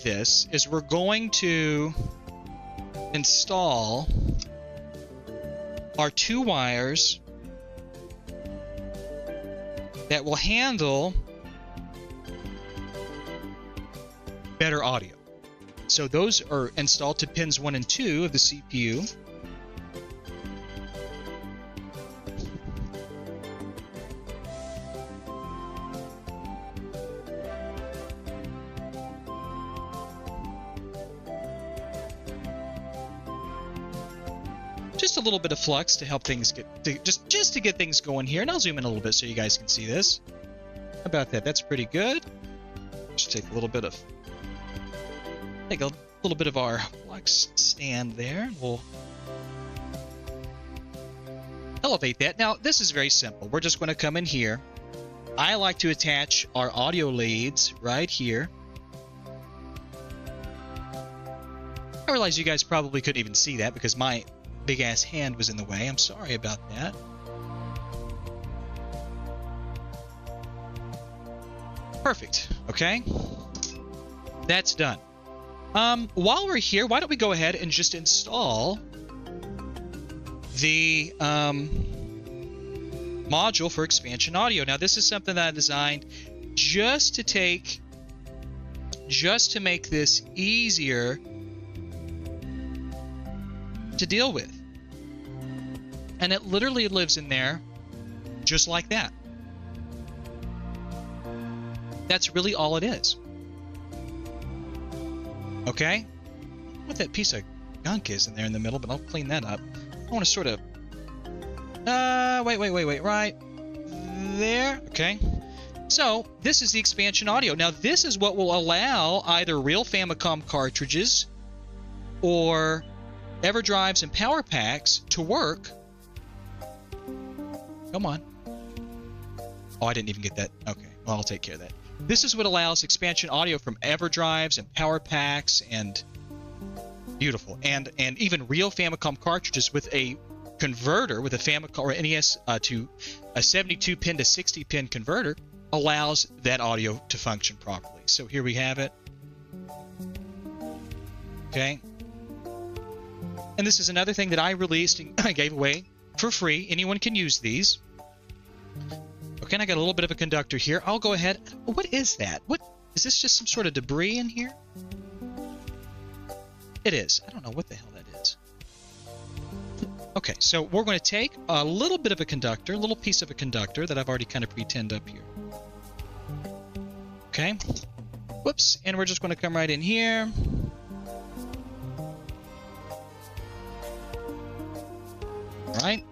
this is we're going to install our 2 wires that will handle better audio. So those are installed to pins 1 and 2 of the CPU. Just a little bit of flux to help things get just to get things going here, and I'll zoom in a little bit so you guys can see this. How about that? That's pretty good. Just take a little bit of our flux stand there, and we'll elevate that. Now this is very simple. We're just going to come in here. I like to attach our audio leads right here. I realize you guys probably couldn't even see that because my big ass hand was in the way. I'm sorry about that. Perfect. Okay. That's done. While we're here, why don't we go ahead and just install the module for expansion audio. Now this is something that I designed just to make this easier to deal with. And it literally lives in there just like that. That's really all it is. Okay? What that piece of gunk is in there in the middle, but I'll clean that up. I want to sort of... wait. Right there. Okay. So, this is the expansion audio. Now, this is what will allow either real Famicom cartridges or EverDrives and Power Packs to work. Come on. Oh, I didn't even get that. Okay. Well, I'll take care of that. This is what allows expansion audio from EverDrives and Power Packs and... Beautiful. And even real Famicom cartridges with a converter, with a Famicom or NES to a 72-pin to 60-pin converter, allows that audio to function properly. So here we have it. Okay. And this is another thing that I released and I gave away for free. Anyone can use these. Okay, and I got a little bit of a conductor here. I'll go ahead. What is that? What is this? Just some sort of debris in here? It is. I don't know what the hell that is. Okay, so we're going to take a little bit of a conductor, a little piece of a conductor that I've already kind of pre-tinned up here. Okay. Whoops. And we're just going to come right in here. All right.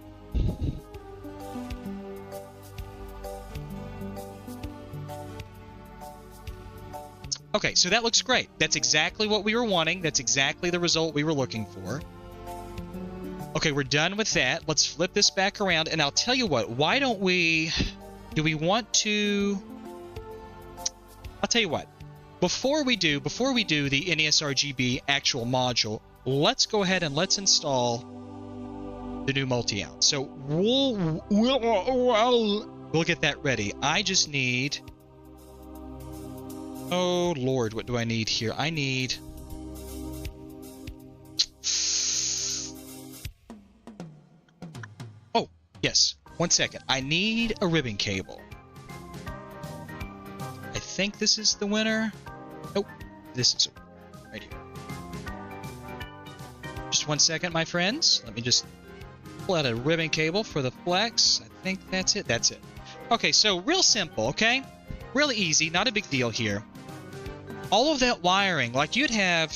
Okay, so that looks great. That's exactly what we were wanting. That's exactly the result we were looking for. Okay, we're done with that. Let's flip this back around, and I'll tell you what. Why don't we... Do we want to... I'll tell you what. Before we do the NESRGB actual module, let's go ahead and let's install the new multi-out. So we'll get that ready. I just need... Oh, Lord, what do I need here? I need... Oh, yes. 1 second. I need a ribbon cable. I think this is the winner. Oh, this is right here. Just 1 second, my friends. Let me just pull out a ribbon cable for the flex. I think that's it. That's it. Okay, so real simple, okay? Really easy. Not a big deal here. All of that wiring, like you'd have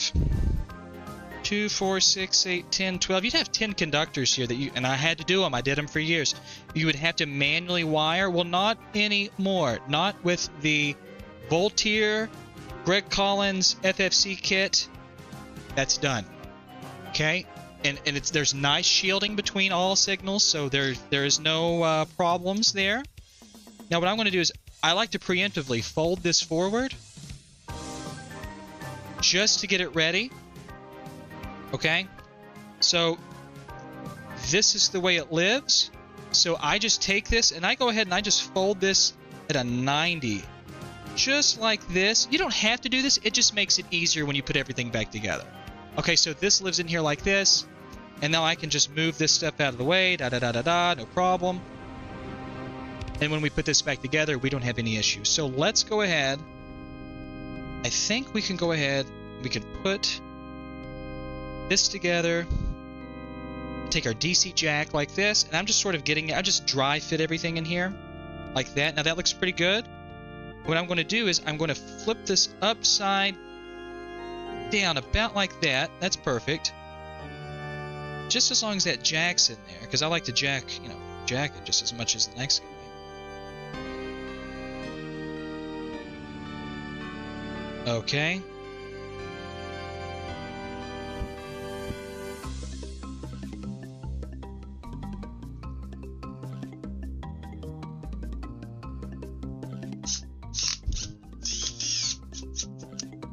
2, 4, 6, 8, 10, 12. You'd have 10 conductors here that you, and I had to do them. I did them for years. You would have to manually wire. Well, not anymore. Not with the Voltier, Greg Collins FFC kit. That's done. Okay, and there's nice shielding between all signals, so there is no problems there. Now, what I'm going to do is I like to preemptively fold this forward, just to get it ready. Okay, so this is the way it lives. So I just take this and I go ahead and I just fold this at a 90, just like this. You don't have to do this. It just makes it easier when you put everything back together. Okay, so this lives in here like this, and now I can just move this stuff out of the way, no problem. And when we put this back together, we don't have any issues. So let's go ahead. I think we can go ahead, we can put this together, take our DC jack like this, and I'm just sort of getting, I just dry fit everything in here like that. Now that looks pretty good. What I'm going to do is I'm going to flip this upside down about like that. That's perfect. Just as long as that jack's in there, because I like to jack it just as much as the next guy. Okay.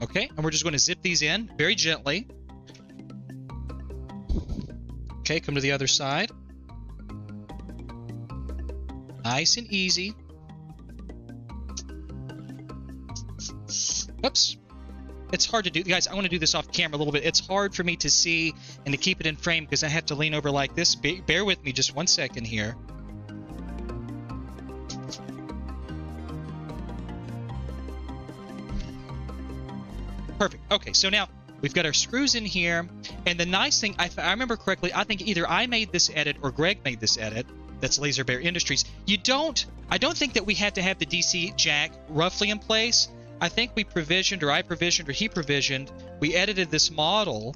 Okay, and we're just going to zip these in very gently. Okay, come to the other side. Nice and easy. Oops. It's hard to do. Guys, I want to do this off camera a little bit. It's hard for me to see and to keep it in frame because I have to lean over like this. Bear with me just 1 second here. Perfect. Okay, so now we've got our screws in here, and the nice thing, I remember correctly, I think either I made this edit or Greg made this edit. That's Laser Bear Industries. I don't think that we had to have the DC jack roughly in place. I think we provisioned, or I provisioned, or he provisioned, we edited this model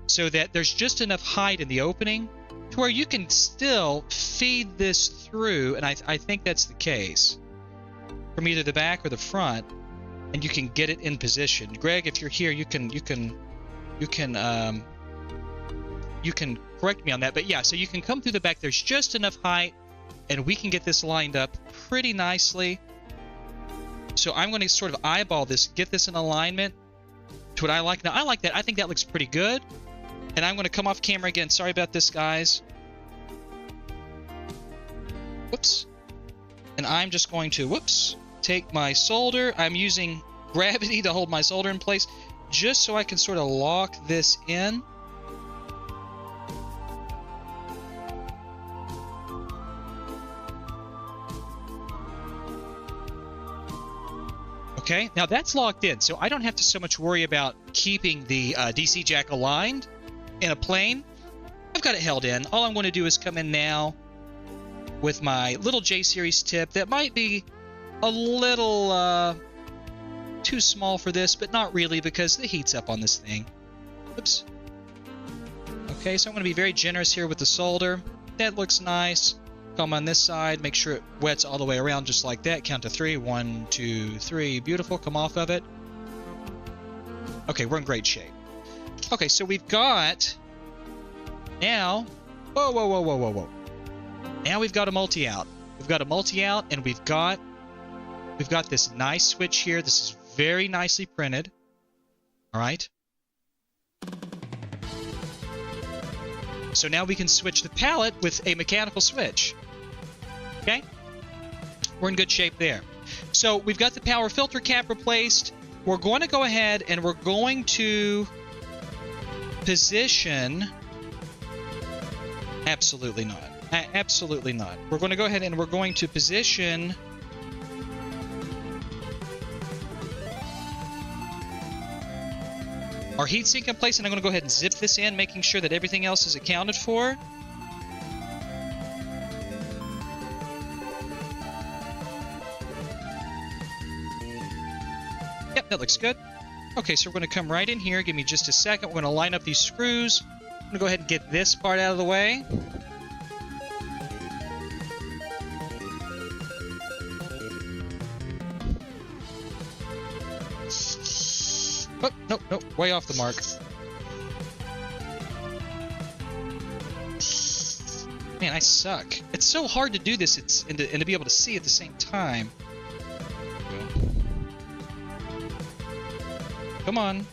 so that there's just enough height in the opening to where you can still feed this through, and I think that's the case, from either the back or the front, and you can get it in position. Greg, if you're here, you can correct me on that, but yeah, so you can come through the back. There's just enough height, and we can get this lined up pretty nicely. So I'm going to sort of eyeball this, get this in alignment to what I like. Now, I like that. I think that looks pretty good. And I'm going to come off camera again. Sorry about this, guys. Whoops. And I'm just going to, take my solder. I'm using gravity to hold my solder in place just so I can sort of lock this in. Okay, now that's locked in, so I don't have to so much worry about keeping the DC jack aligned in a plane. I've got it held in. All I'm going to do is come in now with my little J-series tip that might be a little too small for this, but not really because the heat's up on this thing. Oops. Okay, so I'm going to be very generous here with the solder. That looks nice. Come on this side, make sure it wets all the way around just like that. Count to 3. 1, 2, 3. Beautiful. Come off of it. Okay, we're in great shape. Okay, so we've got now. Whoa. Now we've got a multi-out. We've got a multi-out, and we've got this nice switch here. This is very nicely printed. All right. So now we can switch the palette with a mechanical switch. Okay? We're in good shape there. So we've got the power filter cap replaced. We're going to go ahead and we're going to position... Absolutely not. Absolutely not. We're going to go ahead and we're going to position... our heatsink in place, and I'm going to go ahead and zip this in, making sure that everything else is accounted for. Yep, that looks good. Okay, so we're going to come right in here. Give me just a second. We're going to line up these screws. I'm going to go ahead and get this part out of the way. Oh, nope, way off the mark. Man, I suck. It's so hard to do this and to be able to see at the same time. Come on.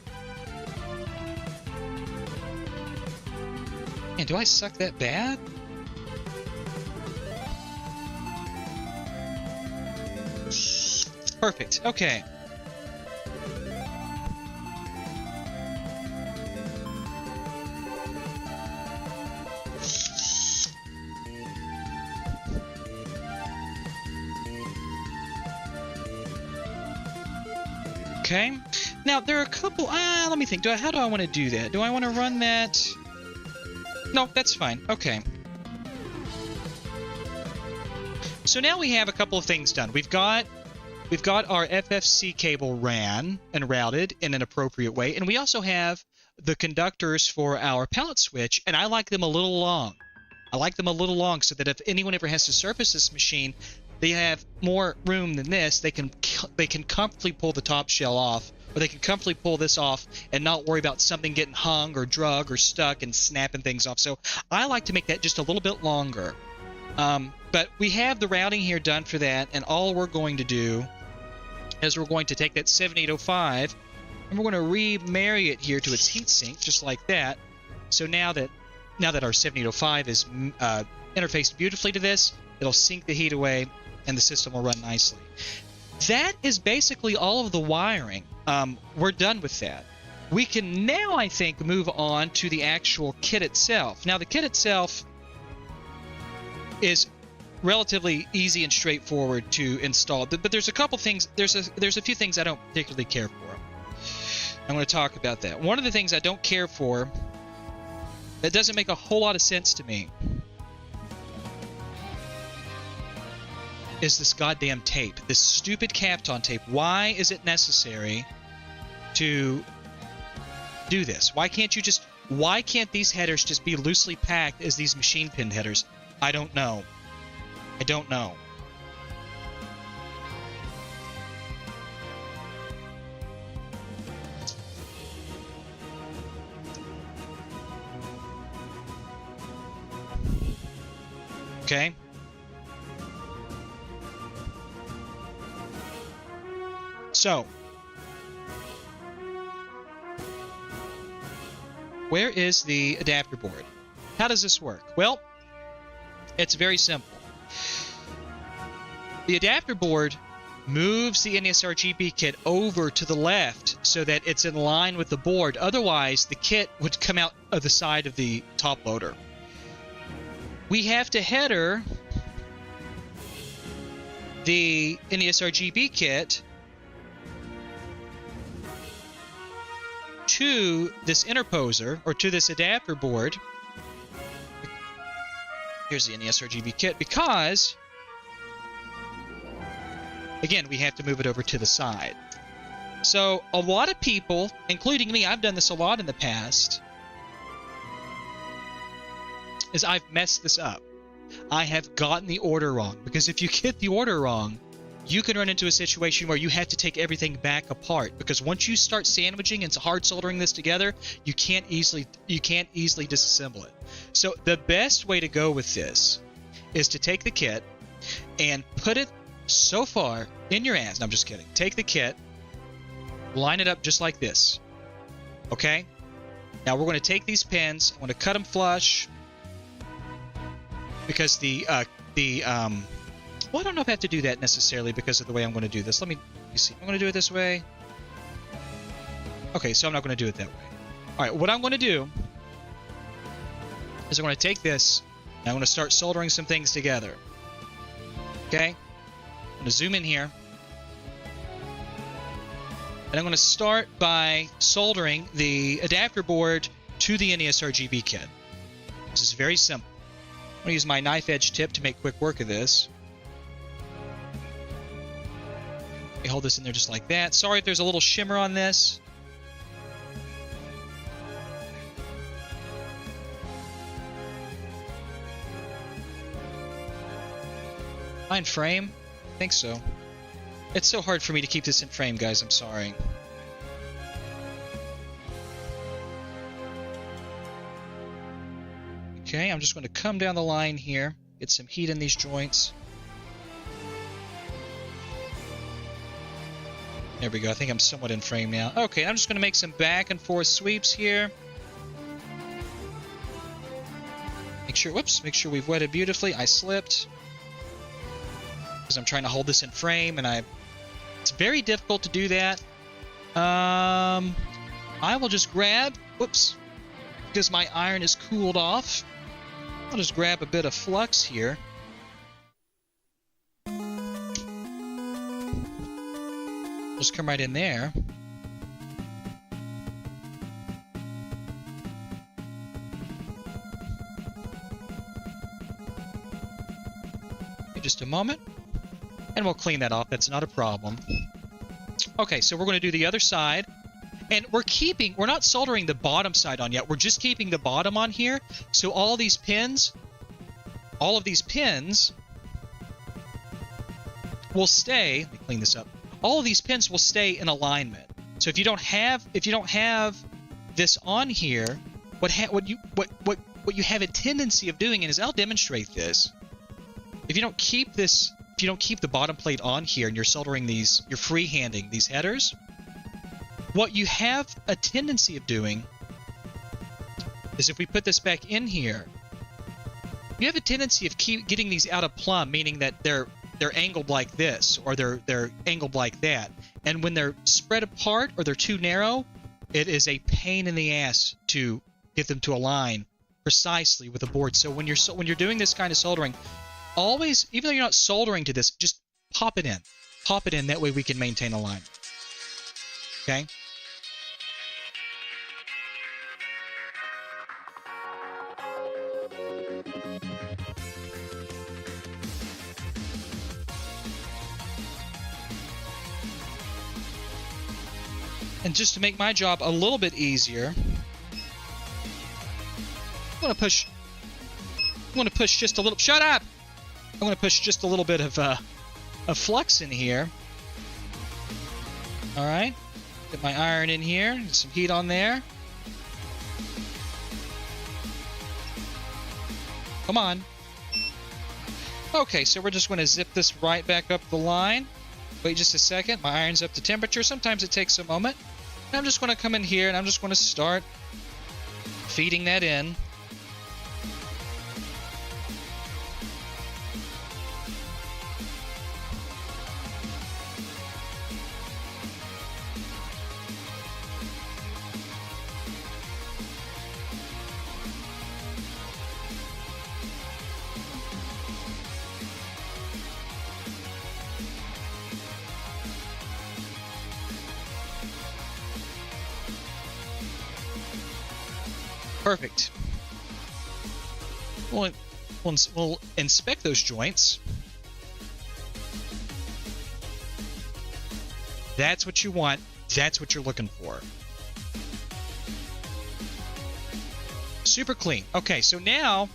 Man, do I suck that bad? Perfect. Okay. Okay. Now, there are a couple... let me think. How do I want to do that? Do I want to run that? No, that's fine. Okay. So now we have a couple of things done. We've got our FFC cable ran and routed in an appropriate way, and we also have the conductors for our pallet switch, and I like them a little long. I like them a little long so that if anyone ever has to surface this machine, they have more room than this. They can comfortably pull the top shell off, or they can comfortably pull this off and not worry about something getting hung or drug or stuck and snapping things off. So I like to make that just a little bit longer. But we have the routing here done for that, and all we're going to do is we're going to take that 7805 and we're going to remarry it here to its heatsink, just like that. So now that our 7805 is interfaced beautifully to this, it'll sink the heat away and the system will run nicely. That is basically all of the wiring. We're done with that. We can now, I think, move on to the actual kit itself. Now, the kit itself is relatively easy and straightforward to install, but there's a couple things. There's a few things I don't particularly care for. I'm going to talk about that. One of the things I don't care for, that doesn't make a whole lot of sense to me, is this goddamn tape. This stupid Kapton tape. Why is it necessary to do this? Why can't these headers just be loosely packed as these machine pinned headers? I don't know. I don't know. Okay. So, where is the adapter board? How does this work? Well, it's very simple. The adapter board moves the NESRGB kit over to the left so that it's in line with the board. Otherwise, the kit would come out of the side of the top loader. We have to header the NESRGB kit to this interposer, or to this adapter board. Here's the NESRGB kit, because, again, we have to move it over to the side. So a lot of people, including me, I've done this a lot in the past, is I've messed this up. I have gotten the order wrong, because if you get the order wrong, you can run into a situation where you have to take everything back apart, because once you start sandwiching and hard soldering this together, you can't easily disassemble it. So the best way to go with this is to take the kit and put it so far in your ass. No, I'm just kidding. Take the kit, line it up just like this. Okay? Now we're going to take these pins. I'm going to cut them flush, because well, I don't know if I have to do that necessarily because of the way I'm going to do this. Let me see. I'm going to do it this way. Okay, so I'm not going to do it that way. All right, what I'm going to do is I'm going to take this and I'm going to start soldering some things together. Okay? I'm going to zoom in here. And I'm going to start by soldering the adapter board to the NESRGB kit. This is very simple. I'm going to use my knife edge tip to make quick work of this. I hold this in there just like that. Sorry if there's a little shimmer on this. In frame? I think so. It's so hard for me to keep this in frame, guys. I'm sorry. Okay, I'm just going to come down the line here, get some heat in these joints. There we go. I think I'm somewhat in frame now. Okay, I'm just going to make some back and forth sweeps here. Make sure we've wetted beautifully. I slipped, because I'm trying to hold this in frame, and it's very difficult to do that. I will just grab, because my iron is cooled off, I'll just grab a bit of flux here. Just come right in there. Just a moment, and we'll clean that off. That's not a problem. Okay, so we're going to do the other side, and we're not soldering the bottom side on yet. We're just keeping the bottom on here. So all of these pins will stay. Let me clean this up. All of these pins will stay in alignment. So if you don't have this on here, what you have a tendency of doing, and as I'll demonstrate this, if you don't keep the bottom plate on here and you're soldering you're freehanding these headers, what you have a tendency of doing is, if we put this back in here, you have a tendency of getting these out of plumb, meaning that they're angled like this, or they're angled like that. And when they're spread apart or they're too narrow, it is a pain in the ass to get them to align precisely with the board. So when you're doing this kind of soldering, always, even though you're not soldering to this, just pop it in. Pop it in, that way we can maintain alignment. Okay? And just to make my job a little bit easier, I'm going to push just a little... Shut up! I'm going to push just a little bit of flux in here. All right. Get my iron in here. Get some heat on there. Come on. Okay, so we're just going to zip this right back up the line. Wait just a second. My iron's up to temperature. Sometimes it takes a moment. And I'm just going to come in here and I'm just going to start feeding that in. Perfect. We'll inspect those joints. That's what you want. That's what you're looking for. Super clean. Okay, so now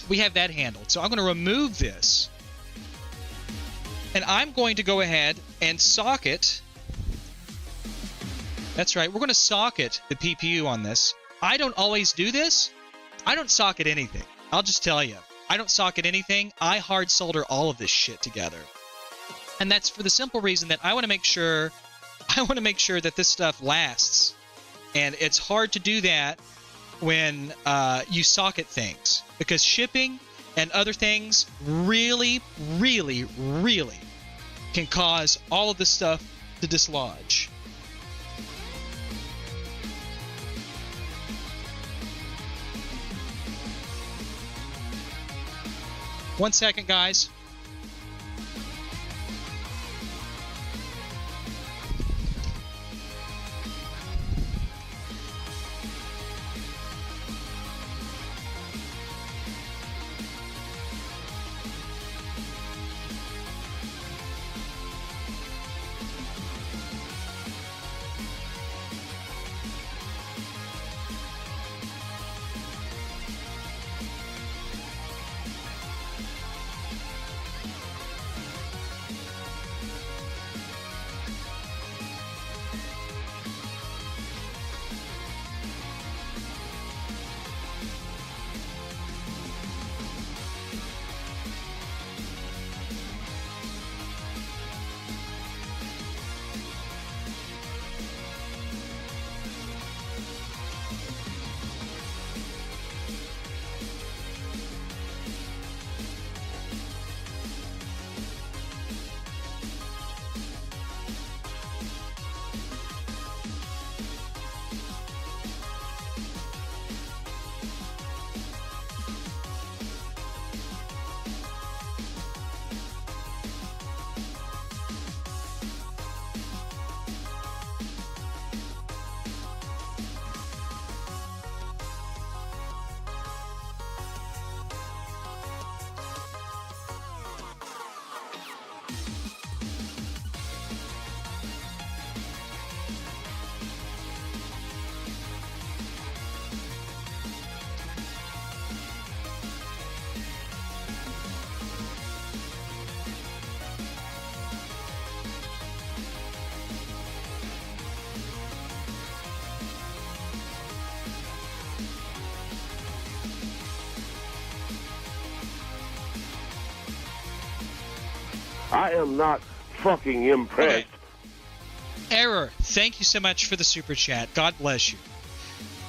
we have that handled. So I'm going to remove this. And I'm going to go ahead and socket. That's right. We're going to socket the PPU on this. I don't always do this. I don't socket anything. I'll just tell you. I don't socket anything. I hard solder all of this shit together. And that's for the simple reason that I want to make sure that this stuff lasts. And it's hard to do that when you socket things, because shipping and other things really, really, really can cause all of this stuff to dislodge. One second, guys. I am not fucking impressed. Okay. Error. Thank you so much for the super chat. God bless you.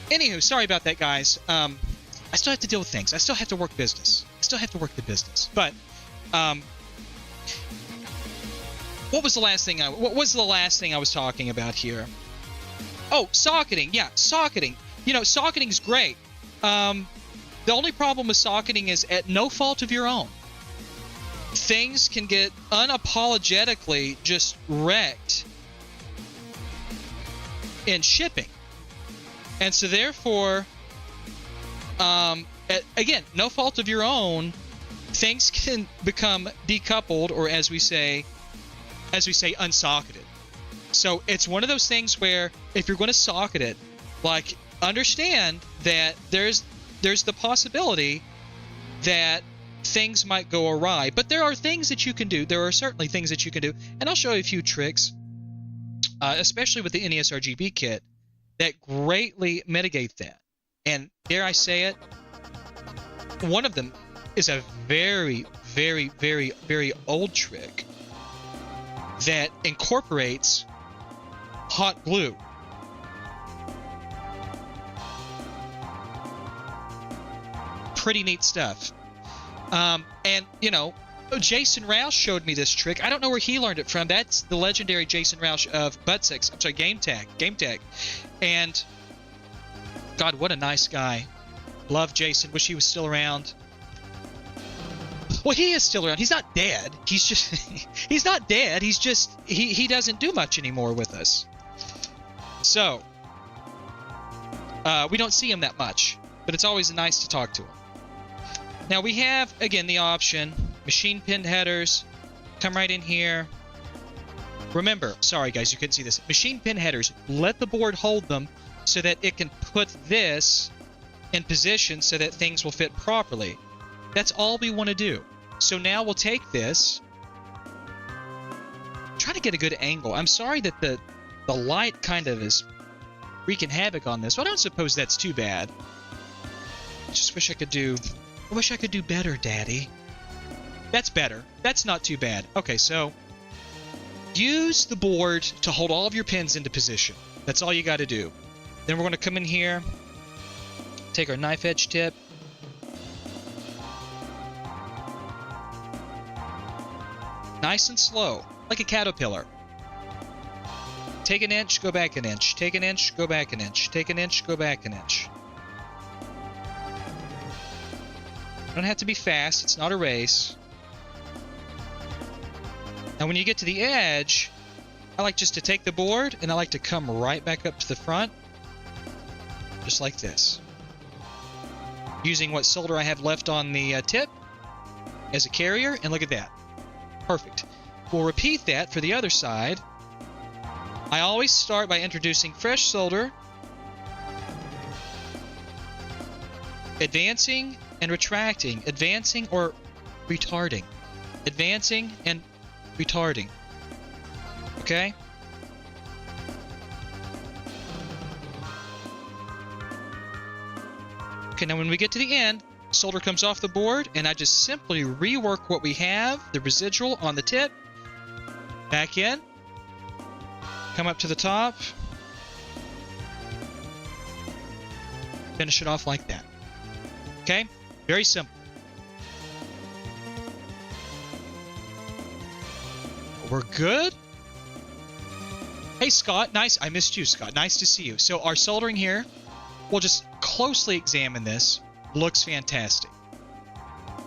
Anywho, sorry about that, guys. I still have to deal with things. I still have to work business. I still have to work the business. But, what was the last thing I was talking about here? Oh, socketing. Yeah, socketing. You know, socketing's great. The only problem with socketing is at no fault of your own. Things can get unapologetically just wrecked in shipping. And so therefore, again, no fault of your own, things can become decoupled, or as we say unsocketed. So it's one of those things where if you're going to socket it, like, understand that there's the possibility that things might go awry. But there are things that you can do. There are certainly things that you can do. And I'll show you a few tricks, especially with the NESRGB kit, that greatly mitigate that. And dare I say it, one of them is a very, very, very, very old trick that incorporates hot glue. Pretty neat stuff. And, you know, Jason Roush showed me this trick. I don't know where he learned it from. That's the legendary Jason Roush of Butt6. I'm sorry, Game Tech. And, God, what a nice guy. Love Jason. Wish he was still around. Well, he is still around. He's not dead. He's just... he's not dead. He's just... He doesn't do much anymore with us. So, we don't see him that much. But it's always nice to talk to him. Now, we have, again, the option. Machine pinned headers. Come right in here. Remember, sorry guys, you couldn't see this. Machine pin headers, let the board hold them so that it can put this in position so that things will fit properly. That's all we want to do. So now we'll take this. Try to get a good angle. I'm sorry that the light kind of is wreaking havoc on this. Well, I don't suppose that's too bad. Just wish I could do... I wish I could do better, Daddy. That's better. That's not too bad. Okay, so use the board to hold all of your pins into position. That's all you got to do. Then we're going to come in here, take our knife edge tip, nice and slow, like a caterpillar. Take an inch, go back an inch. Take an inch, go back an inch. Take an inch, go back an inch. Don't have to be fast. It's not a race. Now, when you get to the edge, I like just to take the board and I like to come right back up to the front, just like this. Using what solder I have left on the tip as a carrier, and look at that. Perfect. We'll repeat that for the other side. I always start by introducing fresh solder, advancing and retracting, advancing or retarding, advancing and retarding. Okay? Okay, now when we get to the end, solder comes off the board, and I just simply rework what we have, the residual on the tip, back in, come up to the top, finish it off like that. Okay? Very simple. We're good? Hey, Scott. Nice. I missed you, Scott. Nice to see you. So our soldering here, we'll just closely examine this. Looks fantastic.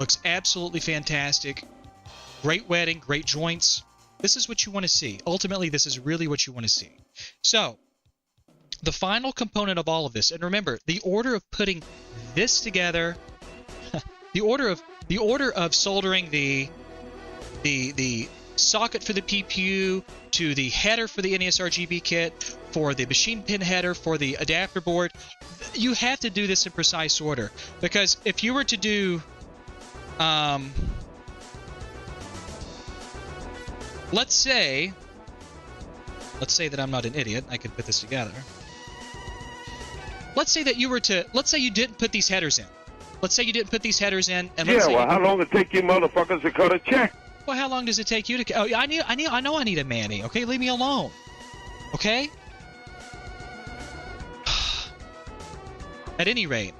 Looks absolutely fantastic. Great wetting, great joints. This is what you want to see. Ultimately, this is really what you want to see. So, the final component of all of this, and remember, the order of putting this together, the order of soldering the socket for the PPU to the header for the NESRGB kit, for the machine pin header, for the adapter board, you have to do this in precise order. Because if you were to do, let's say that I'm not an idiot, I could put this together. Let's say that let's say you didn't put these headers in. Let's say you didn't put these headers in, and let's say how long it take you motherfuckers to cut a check? Well, how long does it take you to... Oh, I know I need a Manny, okay? Leave me alone. Okay? At any rate,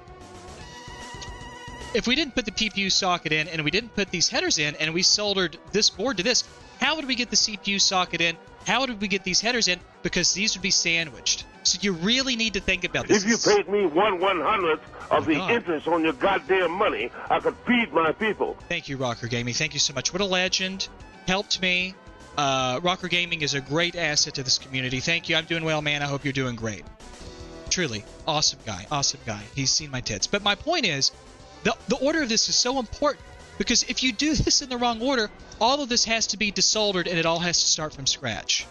if we didn't put the PPU socket in, and we didn't put these headers in, and we soldered this board to this, how would we get the CPU socket in? How would we get these headers in? Because these would be sandwiched. So you really need to think about this. If you paid me 1/100th of the interest on your goddamn money, I could feed my people. Thank you, Rocker Gaming. Thank you so much. What a legend. Helped me. Rocker Gaming is a great asset to this community. Thank you. I'm doing well, man. I hope you're doing great. Truly. Awesome guy. Awesome guy. He's seen my tits. But my point is, the order of this is so important. Because if you do this in the wrong order, all of this has to be desoldered and it all has to start from scratch.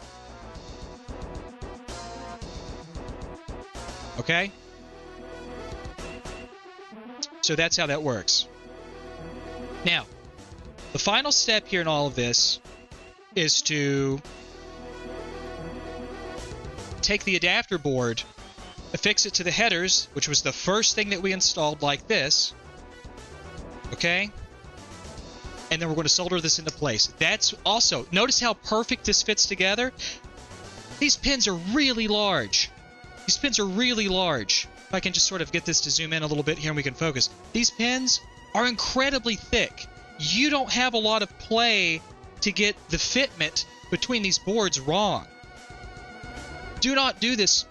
Okay? So that's how that works. Now, the final step here in all of this is to take the adapter board, affix it to the headers, which was the first thing that we installed like this. Okay? And then we're going to solder this into place. That's also, notice how perfect this fits together? These pins are really large. These pins are really large. If I can just sort of get this to zoom in a little bit here and we can focus. These pins are incredibly thick. You don't have a lot of play to get the fitment between these boards wrong. Do not do this.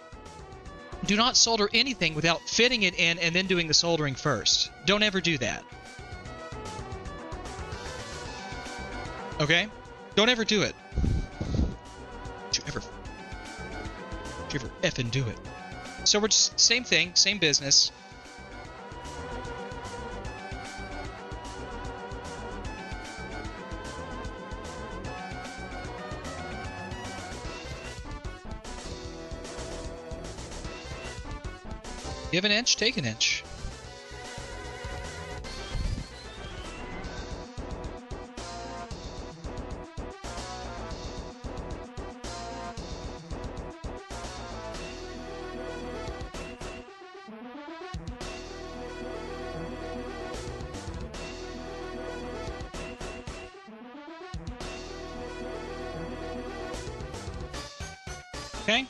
Do not solder anything without fitting it in and then doing the soldering first. Don't ever do that. Okay? Don't ever do it. Don't you ever effing do it. So we're just, same thing, same business. Give an inch, take an inch. Okay?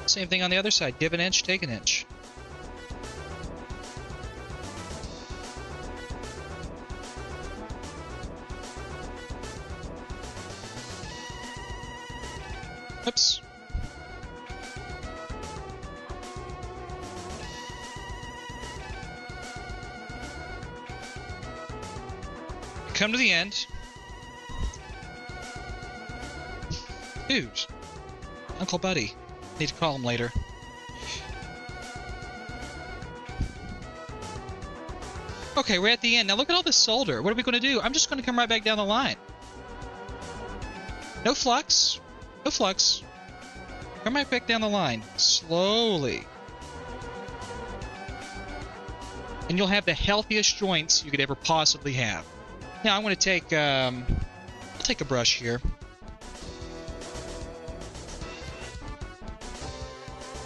Same thing on the other side. Give an inch, take an inch. Oops. Come to the end. Dude. Uncle Buddy. Need to call him later. Okay, we're at the end. Now look at all this solder. What are we going to do? I'm just going to come right back down the line. No flux. No flux. Come right back down the line. Slowly. And you'll have the healthiest joints you could ever possibly have. Now I'm going to take, I'll take a brush here.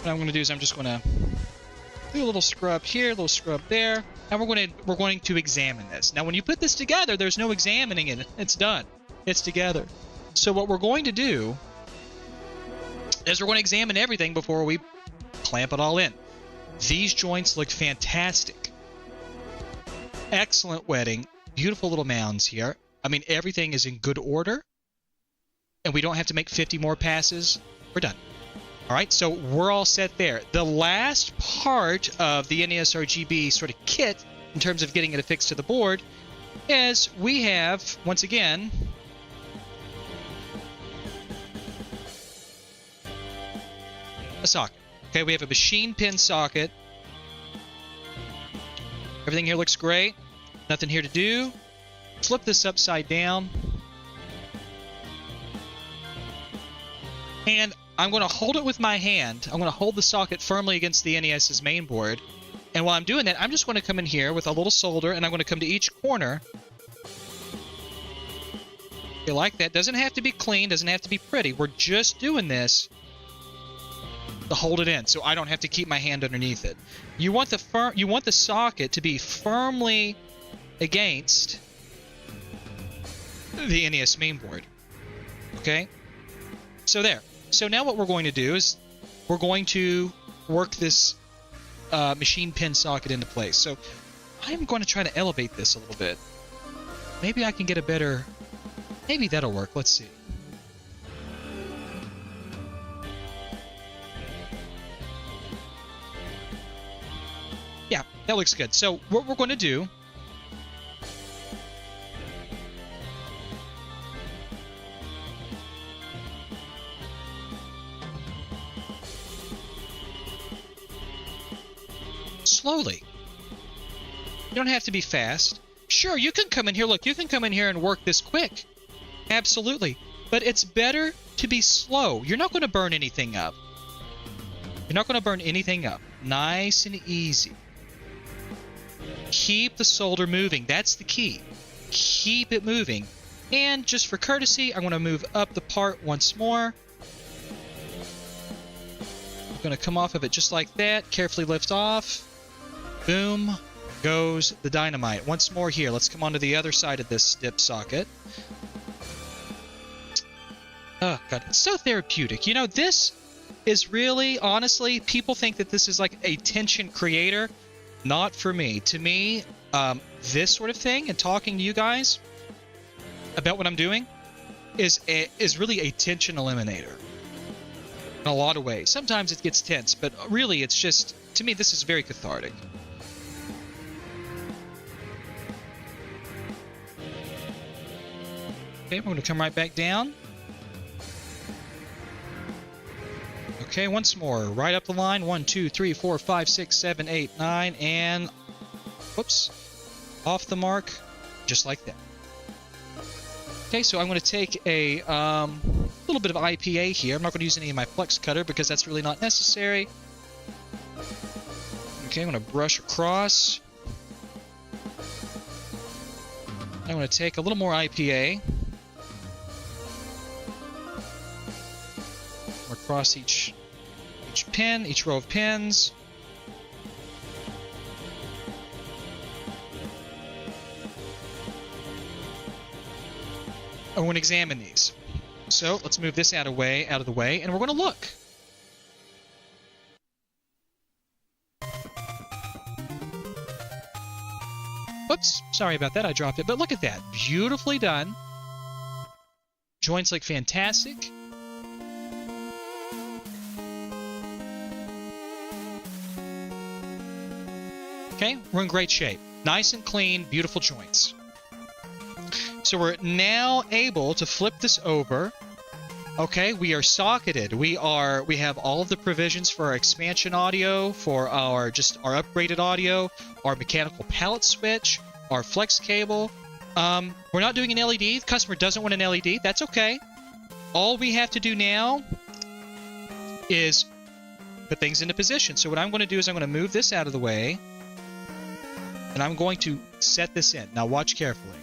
What I'm going to do is I'm just going to do a little scrub here, a little scrub there, and we're going to examine this. Now, when you put this together, there's no examining it. It's done. It's together. So what we're going to do is we're going to examine everything before we clamp it all in. These joints look fantastic. Excellent wetting. Beautiful little mounds here. I mean, everything is in good order, and we don't have to make 50 more passes. We're done. All right, so we're all set there. The last part of the NESRGB sort of kit in terms of getting it affixed to the board is we have, once again, a socket. Okay, we have a machine pin socket. Everything here looks great. Nothing here to do. Flip this upside down. And I'm going to hold it with my hand. I'm going to hold the socket firmly against the NES's main board. And while I'm doing that, I'm just going to come in here with a little solder, and I'm going to come to each corner. You like that? Doesn't have to be clean, doesn't have to be pretty. We're just doing this to hold it in, so I don't have to keep my hand underneath it. You want the socket to be firmly against the NES main board. Okay? So there. So now what we're going to do is we're going to work this machine pin socket into place. So I'm going to try to elevate this a little bit. Maybe I can get a better... Maybe that'll work. Let's see. Yeah, that looks good. So what we're going to do... slowly. You don't have to be fast. Sure, you can come in here. Look, you can come in here and work this quick. Absolutely. But it's better to be slow. You're not going to burn anything up. You're not going to burn anything up. Nice and easy. Keep the solder moving. That's the key. Keep it moving. And just for courtesy, I'm going to move up the part once more. I'm going to come off of it just like that. Carefully lift off. Boom goes the dynamite. Once more here. Let's come onto the other side of this dip socket. Oh, God. It's so therapeutic. You know, this is really, honestly, people think that this is like a tension creator. Not for me. To me, this sort of thing and talking to you guys about what I'm doing is really a tension eliminator in a lot of ways. Sometimes it gets tense, but really it's just, to me, this is very cathartic. Okay, we're going to come right back down. Okay, once more. Right up the line. 1, 2, 3, 4, 5, 6, 7, 8, 9, and whoops. Off the mark. Just like that. Okay, so I'm going to take a little bit of IPA here. I'm not going to use any of my flex cutter because that's really not necessary. Okay, I'm going to brush across. I'm going to take a little more IPA. Across each pin, each row of pins. I want to examine these. So let's move this out of the way, and we're going to look. Whoops, sorry about that, I dropped it. But look at that, beautifully done. Joints look fantastic. Okay, we're in great shape. Nice and clean, beautiful joints. So we're now able to flip this over. Okay, we are socketed. We have all of the provisions for our expansion audio, for our upgraded audio, our mechanical palette switch, our flex cable. We're not doing an LED. The customer doesn't want an LED. That's okay. All we have to do now is put things into position. So what I'm going to do is I'm going to move this out of the way. And I'm going to set this in. Now watch carefully.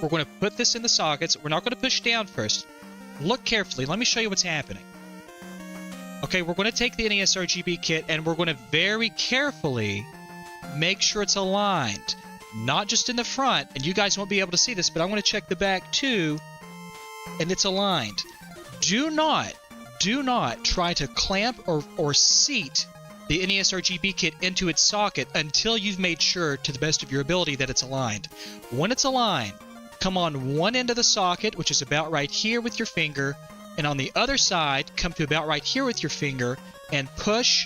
We're going to put this in the sockets. We're not going to push down first. Look carefully. Let me show you what's happening. Okay, we're going to take the NESRGB kit and we're going to very carefully make sure it's aligned. Not just in the front, and you guys won't be able to see this, but I'm going to check the back too, and it's aligned. Do not try to clamp or seat the NESRGB kit into its socket until you've made sure to the best of your ability that it's aligned. When it's aligned, come on one end of the socket, which is about right here with your finger, and on the other side, come to about right here with your finger and push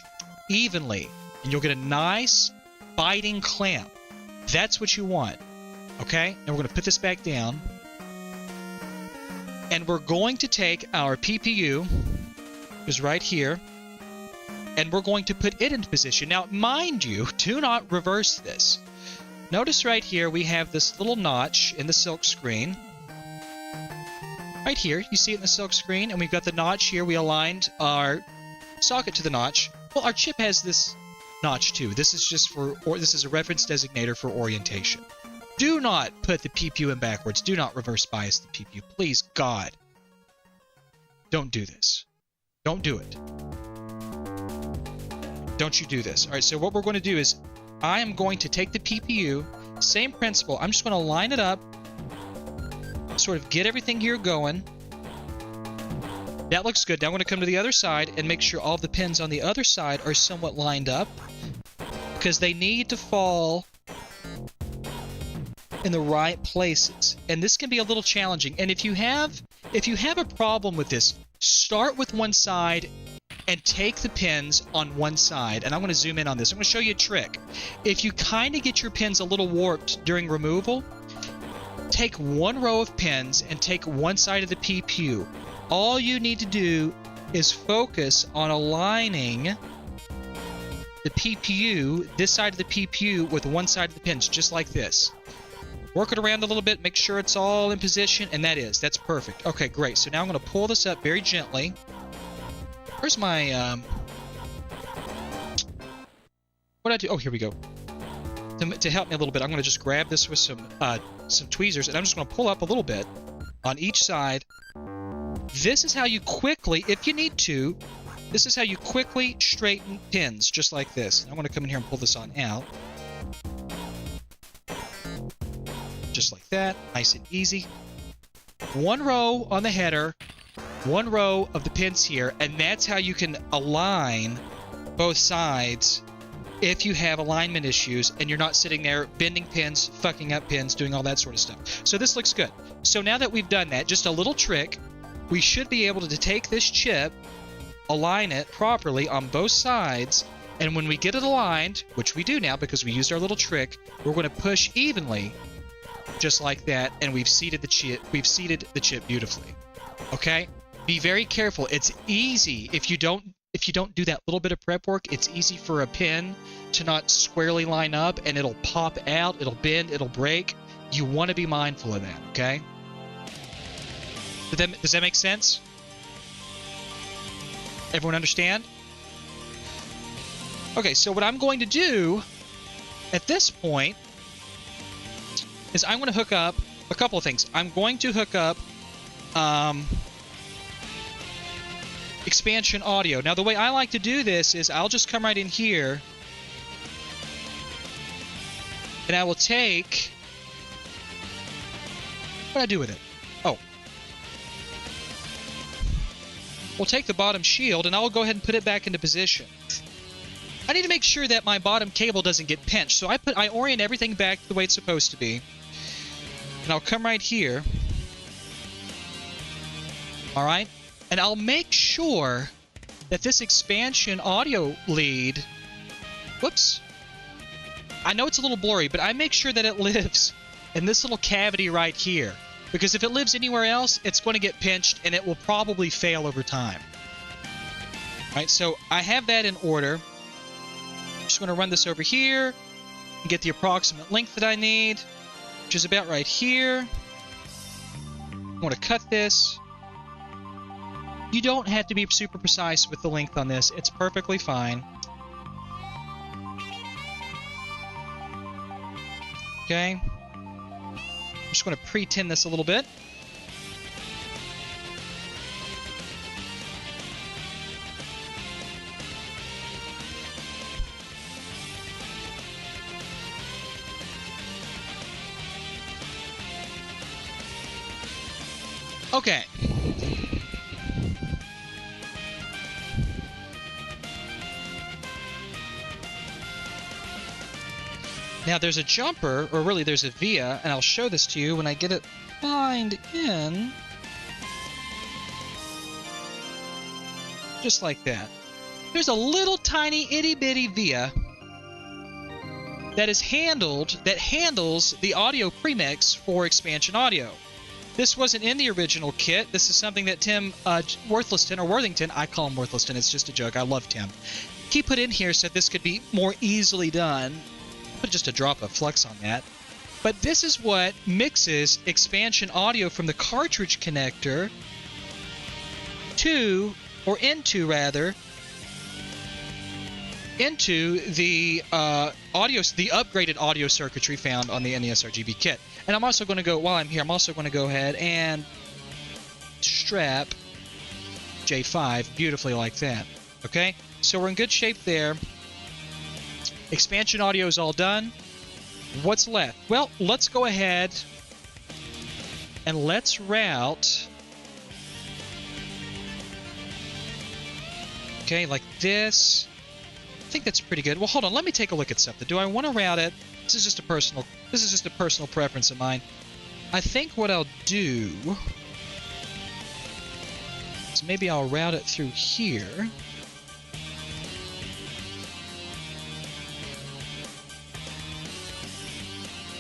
evenly, and you'll get a nice biting clamp. That's what you want. Okay? And we're going to put this back down. And we're going to take our PPU, which is right here, and we're going to put it into position. Now, mind you, do not reverse this. Notice right here we have this little notch in the silk screen. Right here, you see it in the silk screen, and we've got the notch here. We aligned our socket to the notch. Well, our chip has this notch too. This is just this is a reference designator for orientation. Do not put the PPU in backwards. Do not reverse bias the PPU. Please, God. Don't do this. Don't do it. Don't you do this. All right, so what we're going to do is I am going to take the PPU, same principle. I'm just going to line it up, sort of get everything here going. That looks good. Now I'm going to come to the other side and make sure all the pins on the other side are somewhat lined up because they need to fall in the right places. And this can be a little challenging. And if you have a problem with this, start with one side and take the pins on one side. And I'm going to zoom in on this. I'm going to show you a trick. If you kind of get your pins a little warped during removal, take one row of pins and take one side of the PPU. All you need to do is focus on aligning the PPU, this side of the PPU, with one side of the pins, just like this. Work it around a little bit, make sure it's all in position, and that's perfect. Okay, great. So now I'm going to pull this up very gently. Where's my, what'd I do? Oh, here we go. To help me a little bit, I'm going to just grab this with some tweezers, and I'm just going to pull up a little bit on each side. This is how you quickly, if you need to, this is how you quickly straighten pins, just like this. I'm going to come in here and pull this on out. Just like that, nice and easy. One row on the header, one row of the pins here, and that's how you can align both sides if you have alignment issues and you're not sitting there bending pins, fucking up pins, doing all that sort of stuff. So this looks good. So now that we've done that, just a little trick, we should be able to take this chip, align it properly on both sides, and when we get it aligned, which we do now because we used our little trick, we're going to push evenly, just like that, and we've seated the chip. We've seated the chip beautifully. Okay? Be very careful. It's easy if you don't do that little bit of prep work. It's easy for a pin to not squarely line up, and it'll pop out, it'll bend, it'll break. You want to be mindful of that. Okay? Does that make sense? Everyone understand? Okay, so what I'm going to do at this point is I'm going to hook up a couple of things. I'm going to hook up expansion audio. Now, the way I like to do this is I'll just come right in here and I will take... What do I do with it? Oh. We'll take the bottom shield and I'll go ahead and put it back into position. I need to make sure that my bottom cable doesn't get pinched, so I orient everything back the way it's supposed to be. And I'll come right here. Alright? And I'll make sure that this expansion audio lead... Whoops. I know it's a little blurry, but I make sure that it lives in this little cavity right here. Because if it lives anywhere else, it's going to get pinched and it will probably fail over time. Alright, so I have that in order. I'm just going to run this over here and get the approximate length that I need, which is about right here. I'm going to cut this. You don't have to be super precise with the length on this. It's perfectly fine. Okay. I'm just going to pre-tin this a little bit. Okay. Now there's a jumper, or really there's a via, and I'll show this to you when I get it lined in. Just like that. There's a little tiny itty bitty via that handles the audio premix for expansion audio. This wasn't in the original kit. This is something that Tim Worthington, I call him Worthington, it's just a joke, I love Tim. He put in here, said this could be more easily done. Put just a drop of flux on that. But this is what mixes expansion audio from the cartridge connector into the upgraded audio circuitry found on the NESRGB kit. And I'm also going to go, while I'm here, I'm also going to go ahead and strap J5 beautifully like that. Okay? So we're in good shape there. Expansion audio is all done. What's left? Well, let's go ahead and let's route. Okay, like this. I think that's pretty good. Well, hold on. Let me take a look at something. Do I want to route it? This is just a personal preference of mine. I think what I'll do is maybe I'll route it through here.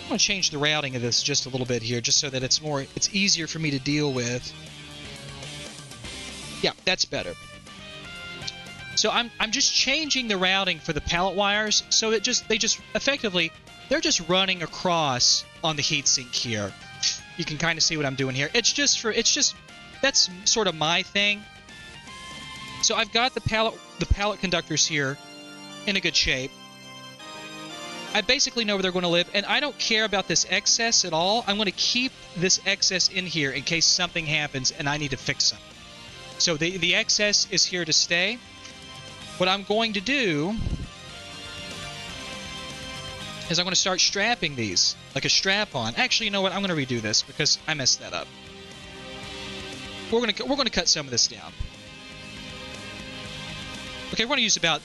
I'm going to change the routing of this just a little bit here, just so that it's easier for me to deal with. Yeah, that's better. So I'm just changing the routing for the pallet wires, so they're just running across on the heatsink here. You can kind of see what I'm doing here. That's sort of my thing. So I've got the pallet conductors here in a good shape. I basically know where they're going to live, and I don't care about this excess at all. I'm going to keep this excess in here in case something happens and I need to fix something. So the excess is here to stay. What I'm going to do is I'm going to start strapping these like a strap-on. Actually, you know what? I'm going to redo this because I messed that up. We're going to cut some of this down. Okay, we're going to use about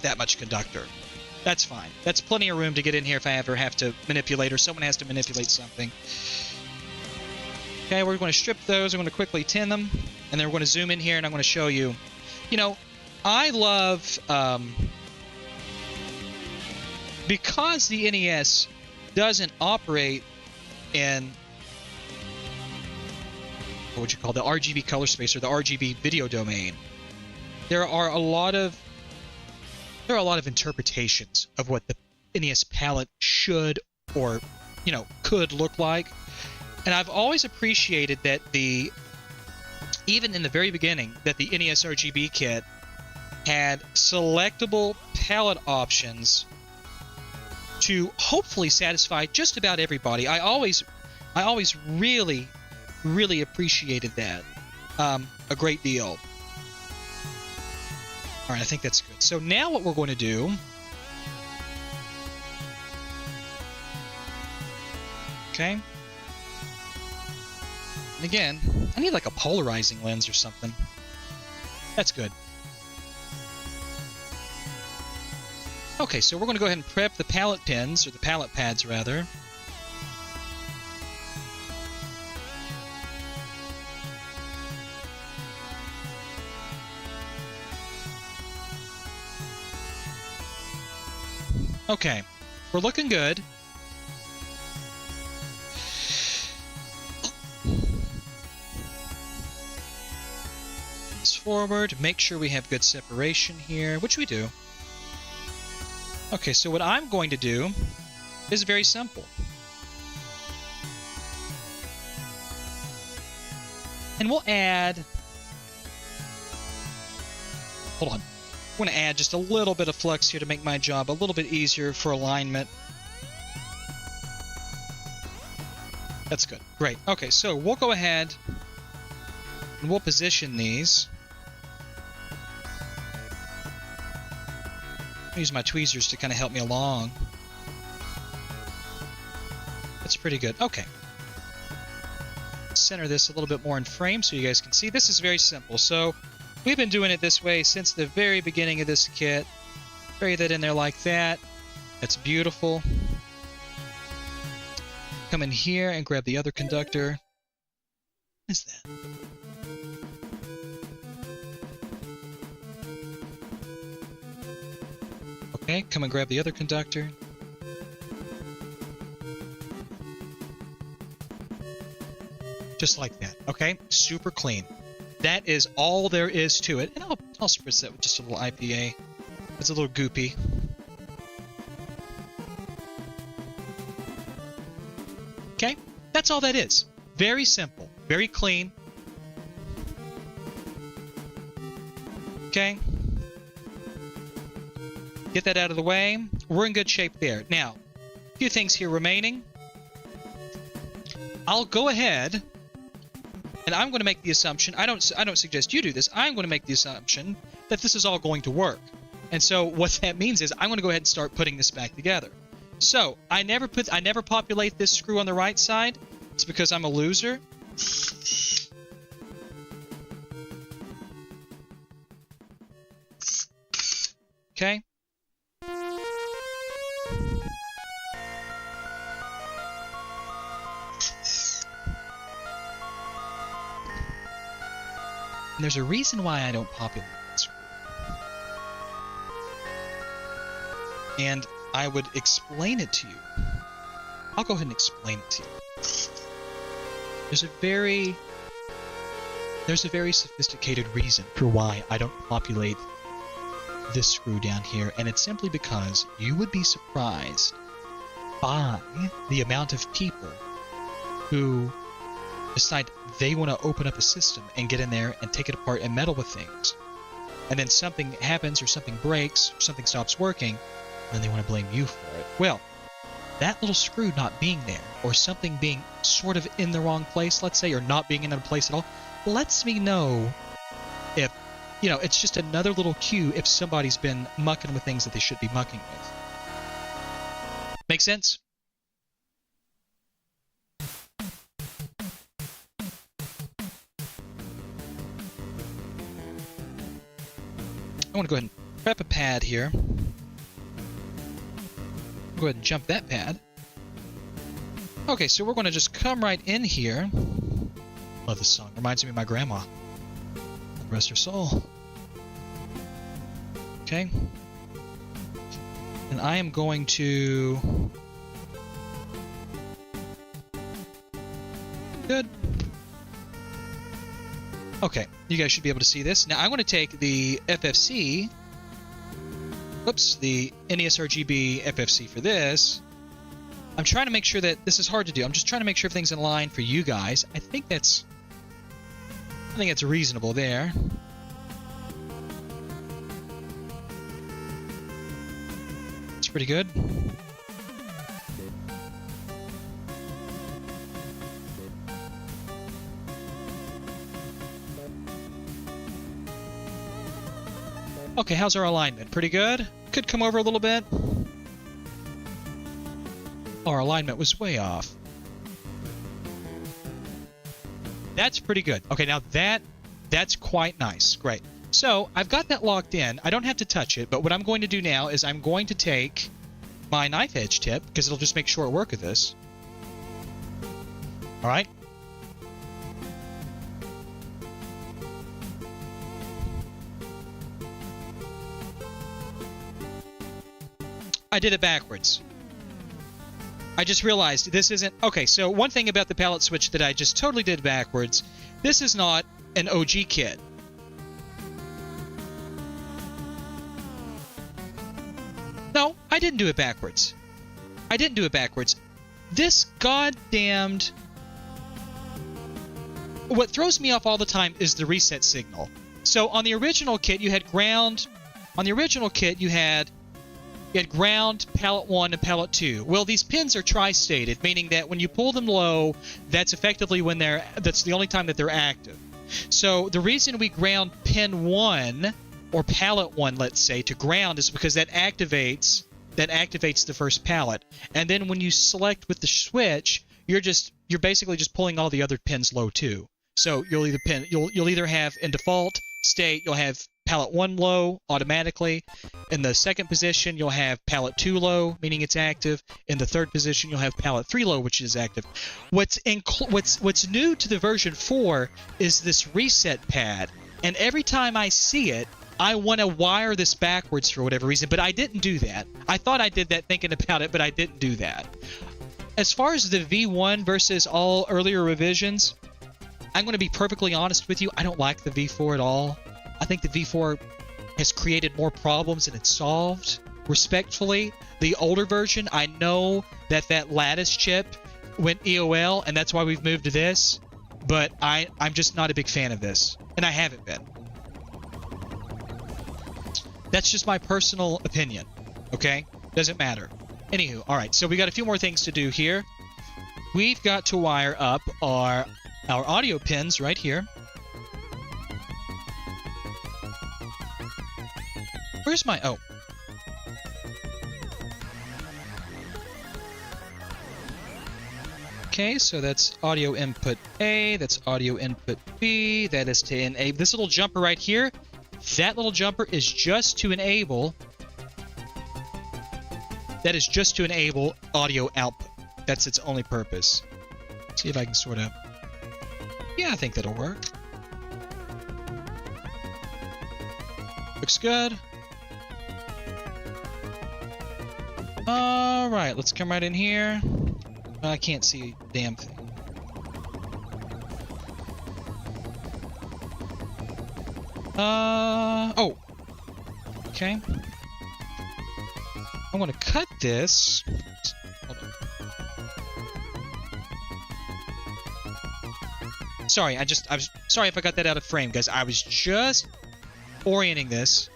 that much conductor. That's fine. That's plenty of room to get in here if I ever have to manipulate or someone has to manipulate something. Okay, we're going to strip those. We're going to quickly tin them, and then we're going to zoom in here, and I'm going to show you. You know, I love because the NES doesn't operate in what would you call the RGB color space or the RGB video domain. There are a lot of interpretations of what the NES palette should or, you know, could look like. And I've always appreciated that even in the very beginning, that the NESRGB kit had selectable palette options to hopefully satisfy just about everybody. I always really appreciated that a great deal. All right, I think that's good. So now what we're going to do, okay, and again, I need like a polarizing lens or something. That's good. Okay, so we're going to go ahead and prep the pallet pins, or the pallet pads rather. Okay, we're looking good. This forward, make sure we have good separation here, which we do. Okay, so what I'm going to do is very simple. And we'll add... Hold on. I'm going to add just a little bit of flux here to make my job a little bit easier for alignment. That's good. Great. Okay, so we'll go ahead and we'll position these. I'll use my tweezers to kind of help me along. That's pretty good. Okay. Center this a little bit more in frame so you guys can see. This is very simple. So we've been doing it this way since the very beginning of this kit. Bury that in there like that. That's beautiful. Come in here and grab the other conductor. What is that? Okay, come and grab the other conductor. Just like that, okay? Super clean. That is all there is to it. And I'll spritz that with just a little IPA. It's a little goopy. Okay? That's all that is. Very simple. Very clean. Okay? Get that out of the way. We're in good shape there. Now, a few things here remaining. I'll go ahead and I'm going to make the assumption, I don't suggest you do this, I'm going to make the assumption that this is all going to work. And so what that means is I'm going to go ahead and start putting this back together. So I never populate this screw on the right side. It's because I'm a loser. Okay. And there's a reason why I don't populate this. And I would explain it to you. I'll go ahead and explain it to you. There's a very sophisticated reason for why I don't populate this screw down here, and it's simply because you would be surprised by the amount of people who decide they want to open up a system and get in there and take it apart and meddle with things. And then something happens or something breaks or something stops working, and they want to blame you for it. Well, that little screw not being there, or something being sort of in the wrong place, let's say, or not being in a place at all, lets me know if, you know, it's just another little cue if somebody's been mucking with things that they should be mucking with. Make sense? I want to go ahead and prep a pad here. Go ahead and jump that pad. Okay, so we're going to just come right in here. Love this song. Reminds me of my grandma. Rest her soul. Okay. And I am going to... Good. Okay, you guys should be able to see this. Now I'm going to take the FFC... Whoops, the NESRGB FFC for this. I'm trying to make sure that this is hard to do. I'm just trying to make sure everything's in line for you guys. I think that's reasonable there. It's pretty good. Okay, how's our alignment? Pretty good? Could come over a little bit. Our alignment was way off. That's pretty good. Okay, now that's quite nice. Great. So, I've got that locked in. I don't have to touch it, but what I'm going to do now is I'm going to take my knife edge tip, because it'll just make short work of this. Alright? I did it backwards. I just realized this isn't... Okay, so one thing about the palette switch that I just totally did backwards, this is not an OG kit. No, I didn't do it backwards. I didn't do it backwards. This goddamned... What throws me off all the time is the reset signal. So on the original kit, you had ground... On the original kit, you had ground, pallet 1, and pallet 2. Well, these pins are tri-stated, meaning that when you pull them low, that's effectively when that's the only time that they're active. So the reason we ground pin 1, or pallet 1, let's say, to ground is because that activates the first pallet. And then when you select with the switch, you're basically just pulling all the other pins low too. So you'll either have in default state, you'll have pallet 1 low automatically. In the second position, you'll have pallet 2 low, meaning it's active. In the third position, you'll have pallet 3 low, which is active. What's new to the version 4 is this reset pad. And every time I see it, I want to wire this backwards for whatever reason, but I didn't do that. I thought I did that thinking about it, but I didn't do that. As far as the V1 versus all earlier revisions, I'm going to be perfectly honest with you. I don't like the V4 at all. I think the V4 has created more problems than it's solved. Respectfully, the older version, I know that lattice chip went EOL, and that's why we've moved to this, but I'm just not a big fan of this, and I haven't been. That's just my personal opinion, okay? Doesn't matter. Anywho, alright, so we got a few more things to do here. We've got to wire up our audio pins right here. Where's my... Oh. Okay, so that's audio input A, that's audio input B, that is to enable... This little jumper right here, that little jumper is just to enable... That is just to enable audio output. That's its only purpose. Let's see if I can sort out... Yeah, I think that'll work. Looks good. Alright, let's come right in here. I can't see a damn thing. Oh. Okay. I'm gonna cut this. Hold on. sorry. I was sorry if I got that out of frame, guys. I was just orienting this.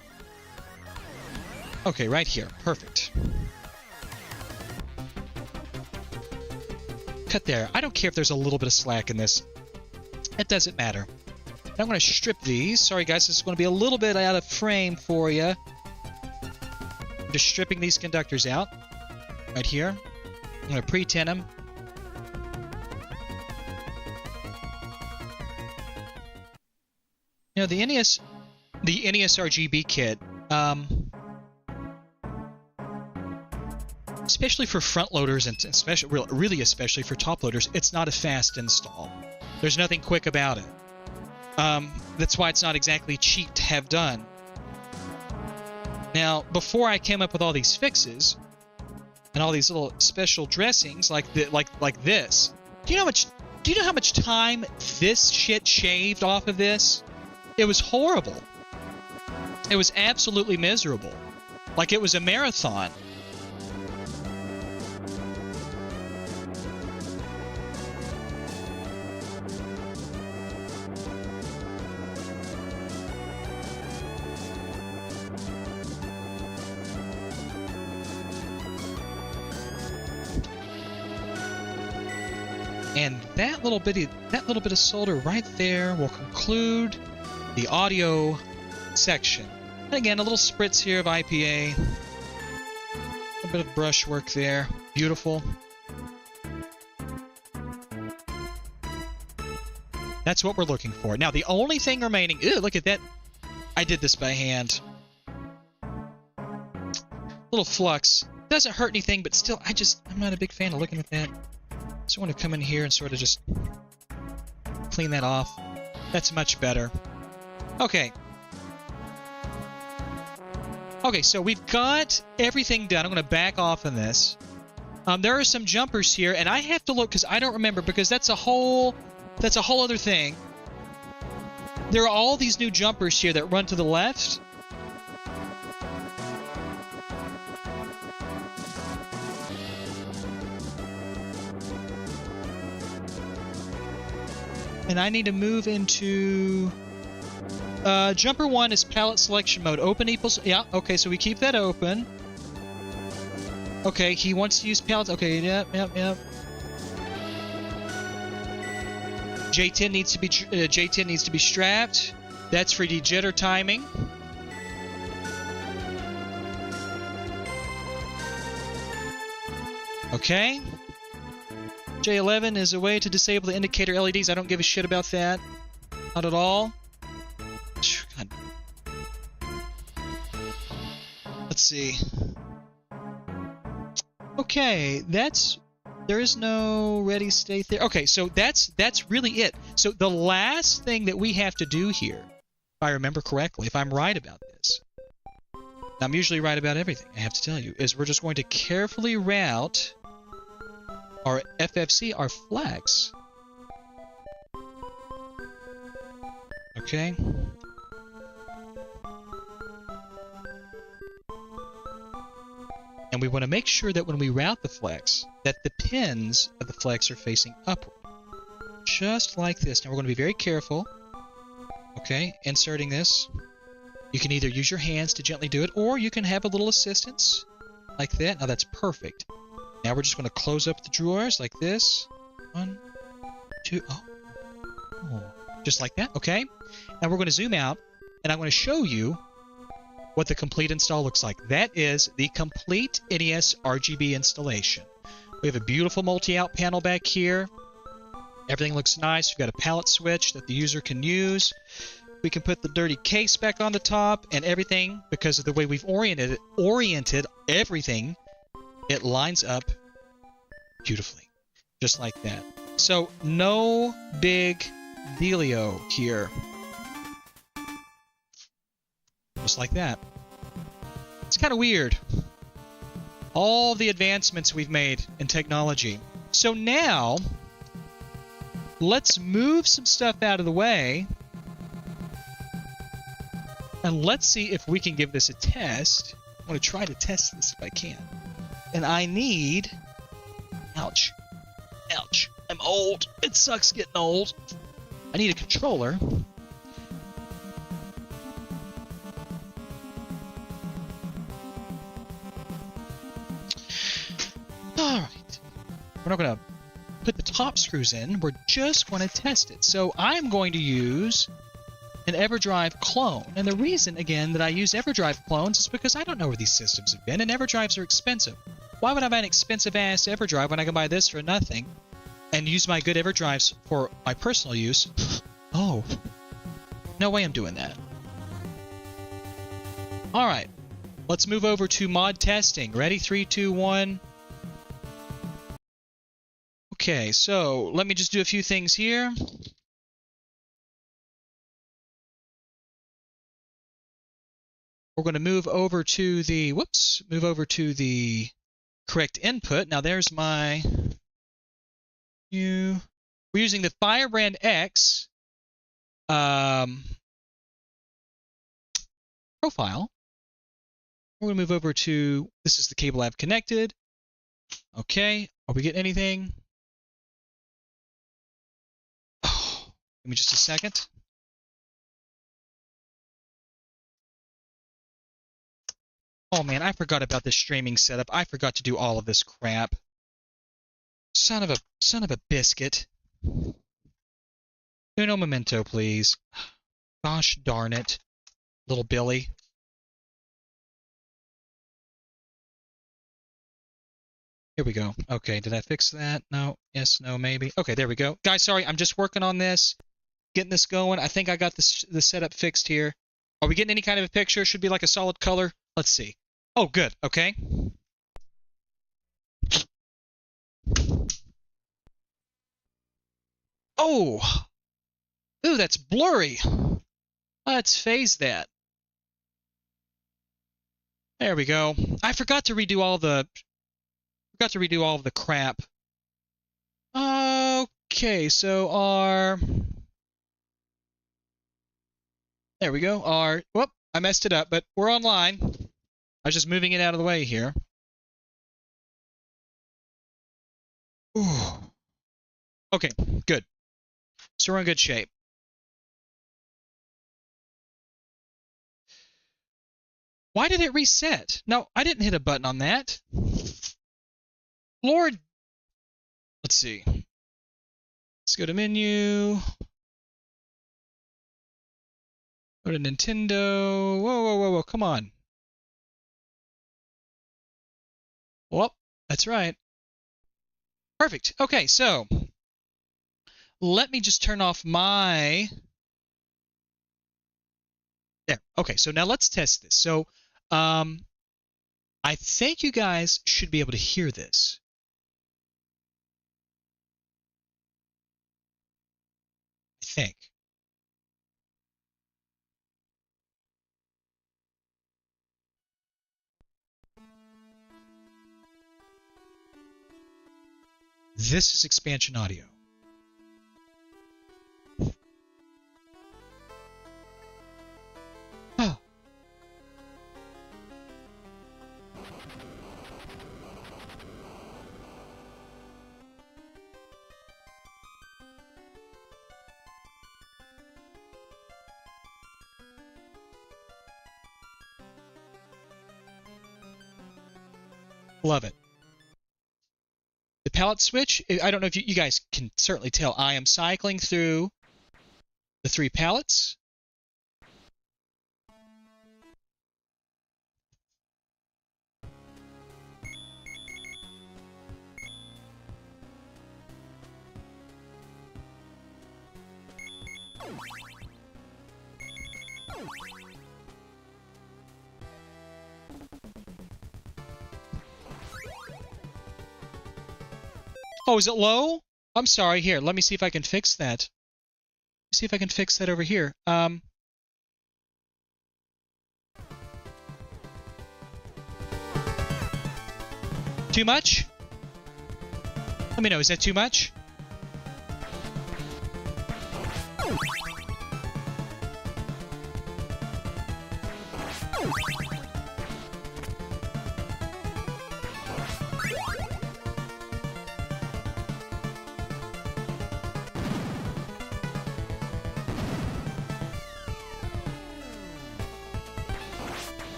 Okay, right here. Perfect. Cut there. I don't care if there's a little bit of slack in this. It doesn't matter. I'm going to strip these. Sorry, guys. This is going to be a little bit out of frame for you. I'm just stripping these conductors out. Right here. I'm going to pre-tin them. You know, the NESRGB kit, especially for front loaders and really especially for top loaders, it's not a fast install. There's nothing quick about it. That's why it's not exactly cheap to have done. Now, before I came up with all these fixes and all these little special dressings like this, do you know how much time this shit shaved off of this? It was horrible. It was absolutely miserable. Like it was a marathon. And that little bit of solder right there will conclude the audio section. And again, a little spritz here of IPA. A bit of brush work there. Beautiful. That's what we're looking for. Now, the only thing remaining... Ew, look at that. I did this by hand. Little flux. Doesn't hurt anything, but still, I'm not a big fan of looking at that. So I want to come in here and sort of just clean that off. That's much better. Okay. Okay, so we've got everything done. I'm going to back off on this. There are some jumpers here, and I have to look because I don't remember, because that's a whole other thing. There are all these new jumpers here that run to the left. And I need to move into... jumper 1 is palette selection mode. Open equals... Yeah, okay, so we keep that open. Okay, he wants to use pallets. Okay, yep. J10 needs to be strapped. That's for de-jitter timing. Okay. J11 is a way to disable the indicator LEDs. I don't give a shit about that. Not at all. God. Let's see. Okay, there is no ready state there. Okay, so that's really it. So the last thing that we have to do here, if I remember correctly, if I'm right about this, I'm usually right about everything, I have to tell you, is we're just going to carefully route our FFC, our flags. Okay. And we want to make sure that when we route the flex, that the pins of the flex are facing upward. Just like this. Now we're going to be very careful. Okay, inserting this. You can either use your hands to gently do it, or you can have a little assistance like that. Now that's perfect. Now we're just going to close up the drawers like this. 1, 2, oh. Just like that, okay? Now we're going to zoom out, and I'm going to show you what the complete install looks like. That is the complete NESRGB installation. We have a beautiful multi-out panel back here. Everything looks nice. We've got a palette switch that the user can use. We can put the dirty case back on the top, and everything, because of the way we've oriented everything, it lines up beautifully. Just like that. So, no big dealio here. Just like that. It's kind of weird. All the advancements we've made in technology. So now, let's move some stuff out of the way. And let's see if we can give this a test. I want to try to test this if I can. And I need... Ouch. Ouch. I'm old. It sucks getting old. I need a controller. Alright. We're not going to put the top screws in. We're just going to test it. So I'm going to use an EverDrive clone. And the reason, again, that I use EverDrive clones is because I don't know where these systems have been, and EverDrives are expensive. Why would I buy an expensive-ass EverDrive when I can buy this for nothing and use my good EverDrives for my personal use? Oh. No way I'm doing that. Alright. Let's move over to mod testing. Ready? 3, 2, 1. Okay, so let me just do a few things here. We're going to move over to the, move over to the correct input. Now there's my new, we're using the Firebrand X profile. We're going to move over to, this is the cable I've connected. Okay, are we getting anything? Oh, give me just a second. Oh man, I forgot about this streaming setup. I forgot to do all of this crap. Son of a biscuit. Uno momento, please. Gosh darn it, little Billy. Here we go. Okay, did I fix that? No. Yes, no, maybe. Okay, there we go. Guys, sorry, I'm just working on this, getting this going. I think I got the setup fixed here. Are we getting any kind of a picture? Should be like a solid color. Let's see. Oh, good. Okay. Oh! Ooh, that's blurry. Let's phase that. There we go. I forgot to redo all the crap. Okay, so there we go. Whoop, I messed it up, but we're online. I was just moving it out of the way here. Ooh. Okay, good. So we're in good shape. Why did it reset? No, I didn't hit a button on that. Lord. Let's see. Let's go to menu. Go to Nintendo. Whoa, whoa, whoa, whoa. Come on. Well, that's right. Perfect. Okay, so let me just turn off my... There. Okay, so now let's test this. So I think you guys should be able to hear this. I think. This is expansion audio. Oh. Love it. The palette switch, I don't know if you guys can certainly tell, I am cycling through the 3 palettes. Oh, is it low? I'm sorry. Here, let me see if I can fix that. See if I can fix that over here. Too much? Let me know. Is that too much?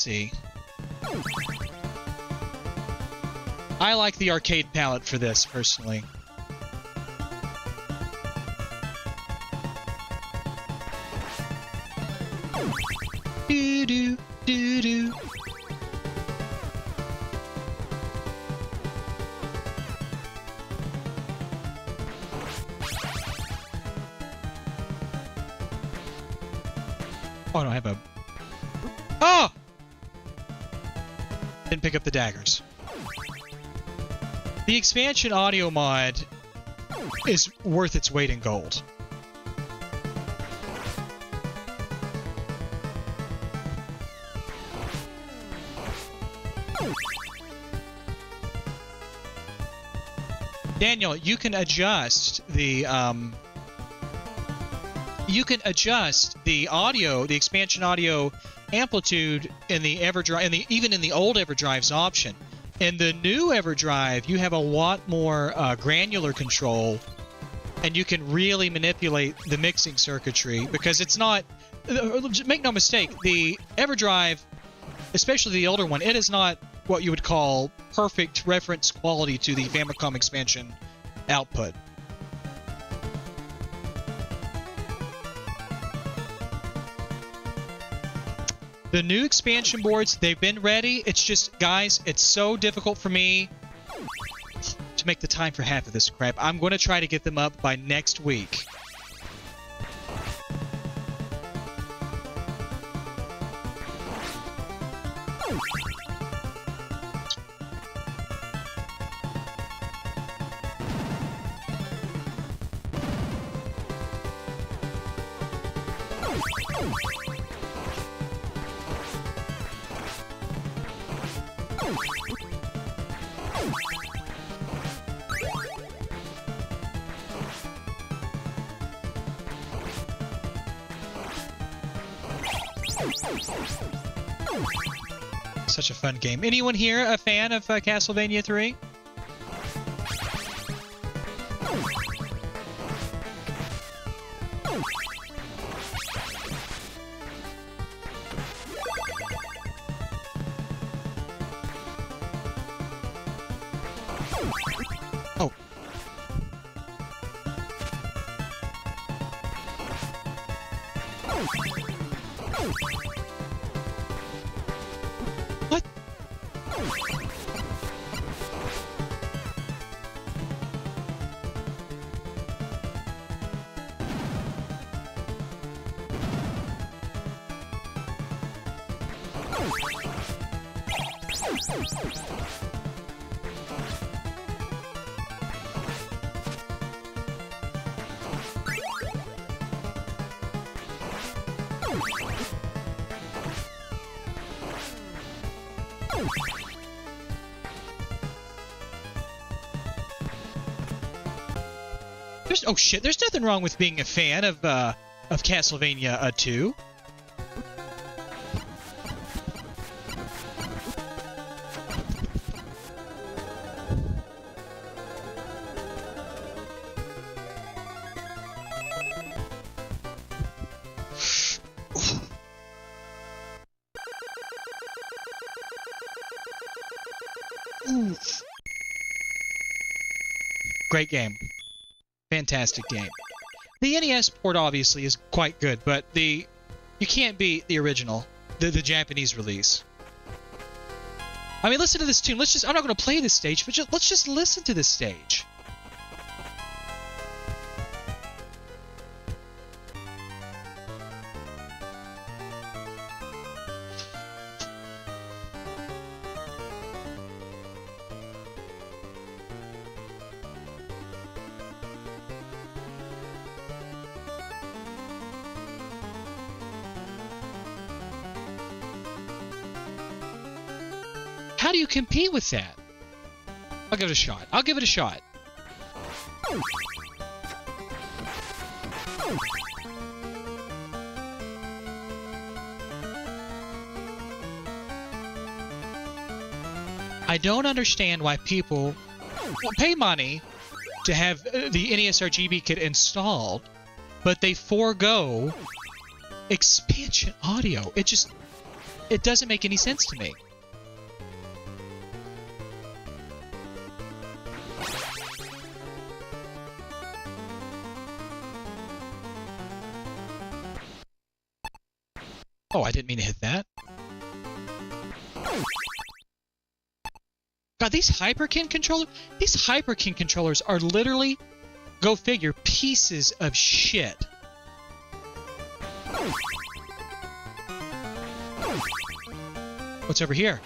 see. I like the arcade palette for this, personally. Do-do, do-do. Oh, I don't have a... Oh! Didn't pick up the daggers. The expansion audio mod is worth its weight in gold. Daniel, you can adjust the audio, the expansion audio amplitude in the EverDrive, even in the old EverDrive's option. In the new EverDrive, you have a lot more granular control, and you can really manipulate the mixing circuitry, because it's not... Make no mistake, the EverDrive, especially the older one, it is not what you would call perfect reference quality to the Famicom expansion output. The new expansion boards, they've been ready. It's just, guys, it's so difficult for me to make the time for half of this crap. I'm going to try to get them up by next week. Such a fun game. Anyone here a fan of Castlevania 3? Oh. What? Oh shit, there's nothing wrong with being a fan of Castlevania 2. Great game. Fantastic game. The NES port obviously is quite good, but you can't beat the original, the Japanese release. I mean, listen to this tune. I'm not going to play this stage, but let's just listen to this stage. How do you compete with that? I'll give it a shot. I'll give it a shot. I don't understand why people pay money to have the NESRGB kit installed, but they forego expansion audio. It just... It doesn't make any sense to me. Oh, I didn't mean to hit that. God, these Hyperkin controllers are literally, go figure, pieces of shit. What's over here?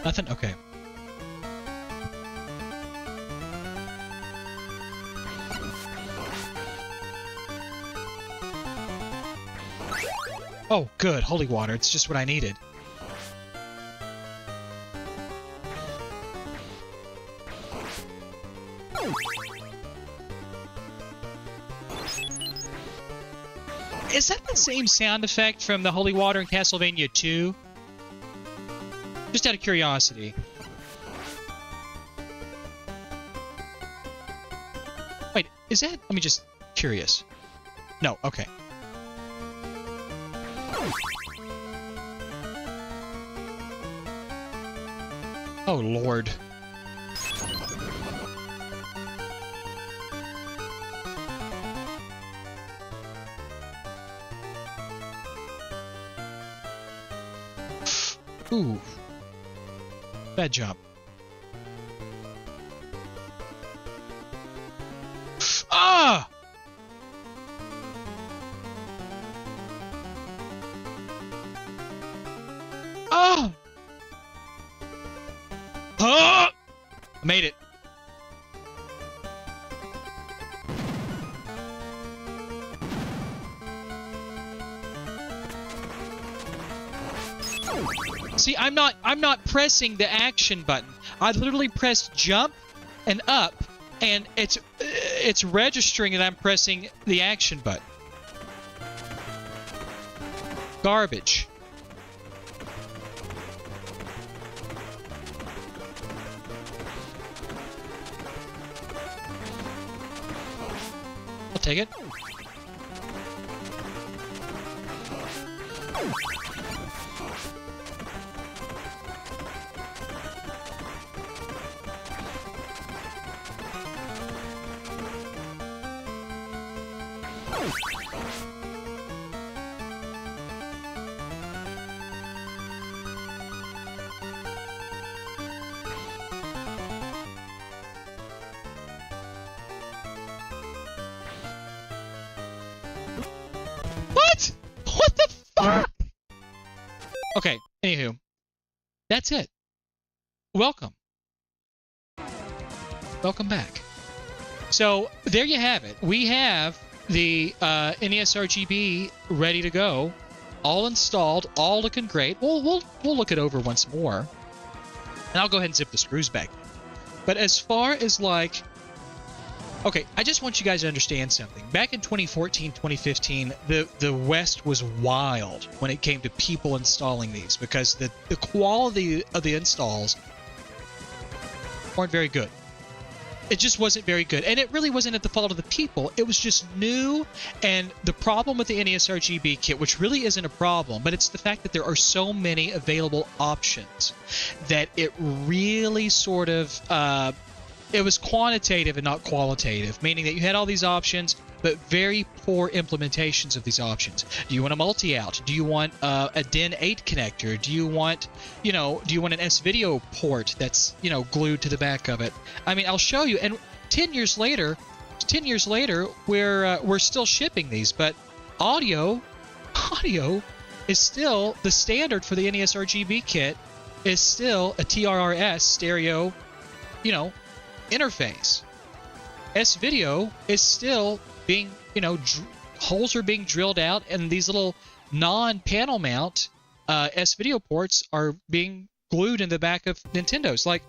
Nothing? Okay. Oh, good. Holy water. It's just what I needed. Is that the same sound effect from the Holy Water in Castlevania 2? Just out of curiosity. Wait, is that... Let me just... Curious. No, okay. Oh, Lord. Ooh. Bad job. Ah! Ah! Ah! I made it. See, I'm not pressing the action button. I literally pressed jump and up, and it's registering that I'm pressing the action button. Garbage. I'll take it. What? What the fuck? Okay, anywho. That's it. Welcome. Welcome back. So, there you have it. We have the NESRGB ready to go. All installed, all looking great. We'll look it over once more. And I'll go ahead and zip the screws back. But as far as like... Okay, I just want you guys to understand something. Back in 2014, 2015, the West was wild when it came to people installing these because the quality of the installs weren't very good. It just wasn't very good. And it really wasn't at the fault of the people. It was just new. And the problem with the NESRGB kit, which really isn't a problem, but it's the fact that there are so many available options that it really sort of... it was quantitative and not qualitative, meaning that you had all these options, but very poor implementations of these options. Do you want a multi-out? Do you want a DIN 8 connector? Do you want, do you want an S-video port that's, glued to the back of it? I mean, I'll show you. And 10 years later, we're still shipping these, but audio is still the standard for the NESRGB kit. Is still a TRRS stereo, interface. S-video is still being, holes are being drilled out, and these little non-panel mount S-video ports are being glued in the back of Nintendos. Like,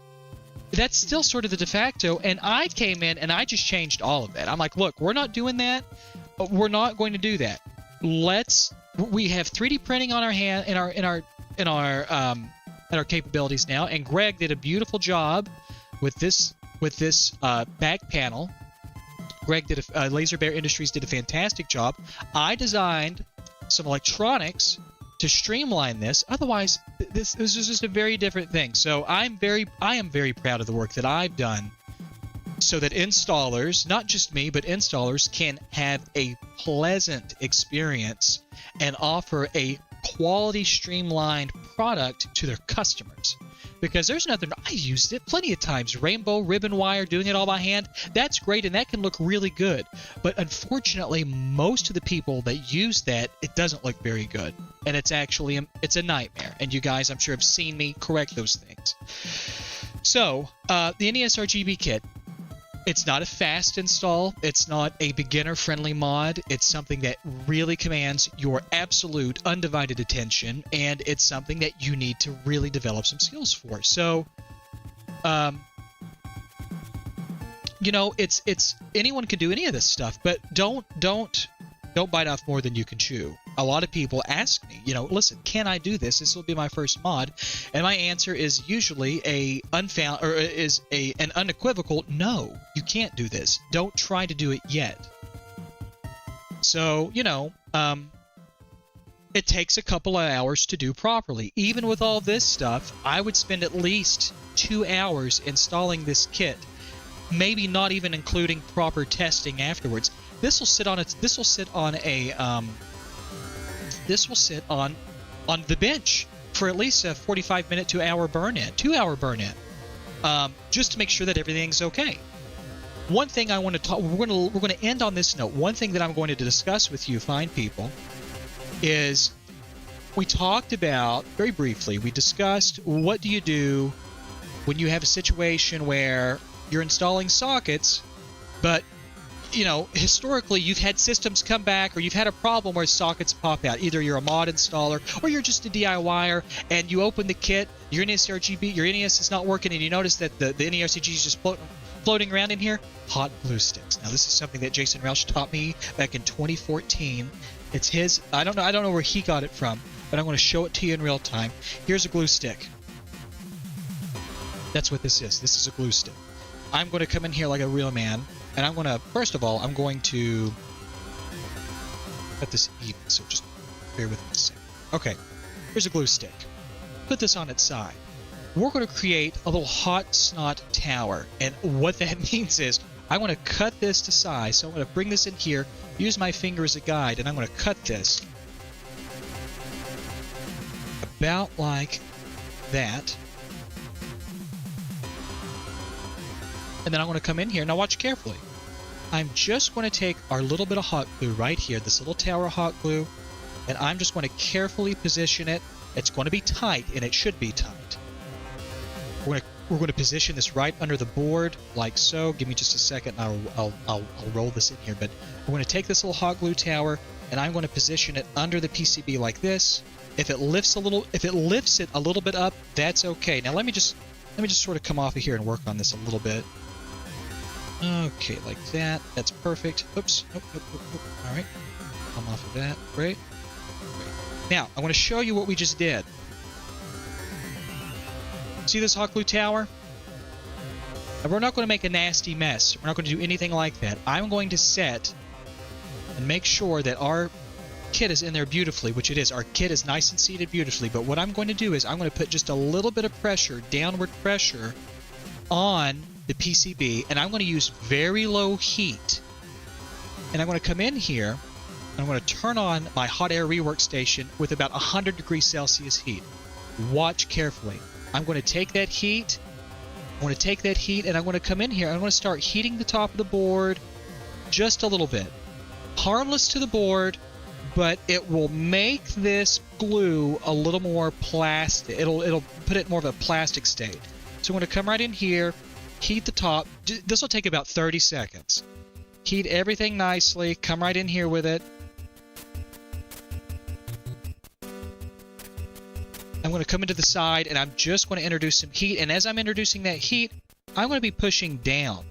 that's still sort of the de facto, and I came in and I just changed all of that. I'm like, look, we're not doing that. We're not going to do that. We have 3D printing on our hand in our capabilities now, and Greg did a beautiful job with this back panel. Greg Laser Bear Industries did a fantastic job. I designed some electronics to streamline this. Otherwise, this is just a very different thing. So I am very proud of the work that I've done so that installers, not just me, but installers can have a pleasant experience and offer a quality streamlined product to their customers. Because there's nothing, I used it plenty of times, rainbow ribbon wire, doing it all by hand. That's great, and that can look really good. But unfortunately, most of the people that use that, it doesn't look very good. And it's actually, it's a nightmare. And you guys, I'm sure, have seen me correct those things. So, the NESRGB kit, it's not a fast install. It's not a beginner-friendly mod. It's something that really commands your absolute undivided attention, and it's something that you need to really develop some skills for. So, you know, it's anyone can do any of this stuff, but don't bite off more than you can chew. A lot of people ask me, you know, listen, can I do this? This will be my first mod, and my answer is usually an unequivocal no. You can't do this. Don't try to do it yet. So, you know, it takes a couple of hours to do properly. Even with all this stuff, I would spend at least 2 hours installing this kit, maybe not even including proper testing afterwards. This will sit on the bench for at least a 45-minute to hour burn-in, 2-hour burn-in, just to make sure that everything's okay. One thing I want to talk, we're going to end on this note. One thing that I'm going to discuss with you, fine people, is we talked about very briefly. We discussed what do you do when you have a situation where you're installing sockets, but you know, historically, you've had systems come back, or you've had a problem where sockets pop out. Either you're a mod installer, or you're just a DIYer, and you open the kit, your NESRGB, your NES is not working, and you notice that the NESRGB is just floating around in here. Hot glue sticks. Now, this is something that Jason Rausch taught me back in 2014. It's his. I don't know where he got it from, but I'm going to show it to you in real time. Here's a glue stick. That's what this is. This is a glue stick. I'm going to come in here like a real man. And I'm going to, first of all, I'm going to cut this even, so just bear with me a second. Okay, here's a glue stick. Put this on its side. We're going to create a little hot snot tower. And what that means is I'm going to cut this to size. So I'm going to bring this in here, use my finger as a guide, and I'm going to cut this about like that. And then I'm going to come in here. Now watch carefully. I'm just going to take our little bit of hot glue right here, this little tower of hot glue, and I'm just going to carefully position it. It's going to be tight, and it should be tight. We're going to position this right under the board, like so. Give me just a second, and I'll roll this in here. But we're going to take this little hot glue tower, and I'm going to position it under the PCB like this. If it lifts it a little bit up, that's okay. Now let me just sort of come off of here and work on this a little bit. Okay, like that. That's perfect. Oops. Nope. All right. Come off of that. Great. Now, I want to show you what we just did. See this hot glue tower? And we're not going to make a nasty mess. We're not going to do anything like that. I'm going to set and make sure that our kit is in there beautifully, which it is. Our kit is nice and seated beautifully. But what I'm going to do is I'm going to put just a little bit of pressure, downward pressure, on the PCB, and I'm going to use very low heat. And I'm going to come in here, and I'm going to turn on my hot air rework station with about 100 degrees Celsius heat. Watch carefully. I'm going to take that heat, and I'm going to come in here, and I'm going to start heating the top of the board just a little bit. Harmless to the board, but it will make this glue a little more plastic. It'll put it in more of a plastic state. So I'm going to come right in here, heat the top. This will take about 30 seconds. Heat everything nicely. Come right in here with it. I'm going to come into the side, and I'm just going to introduce some heat. And as I'm introducing that heat, I'm going to be pushing down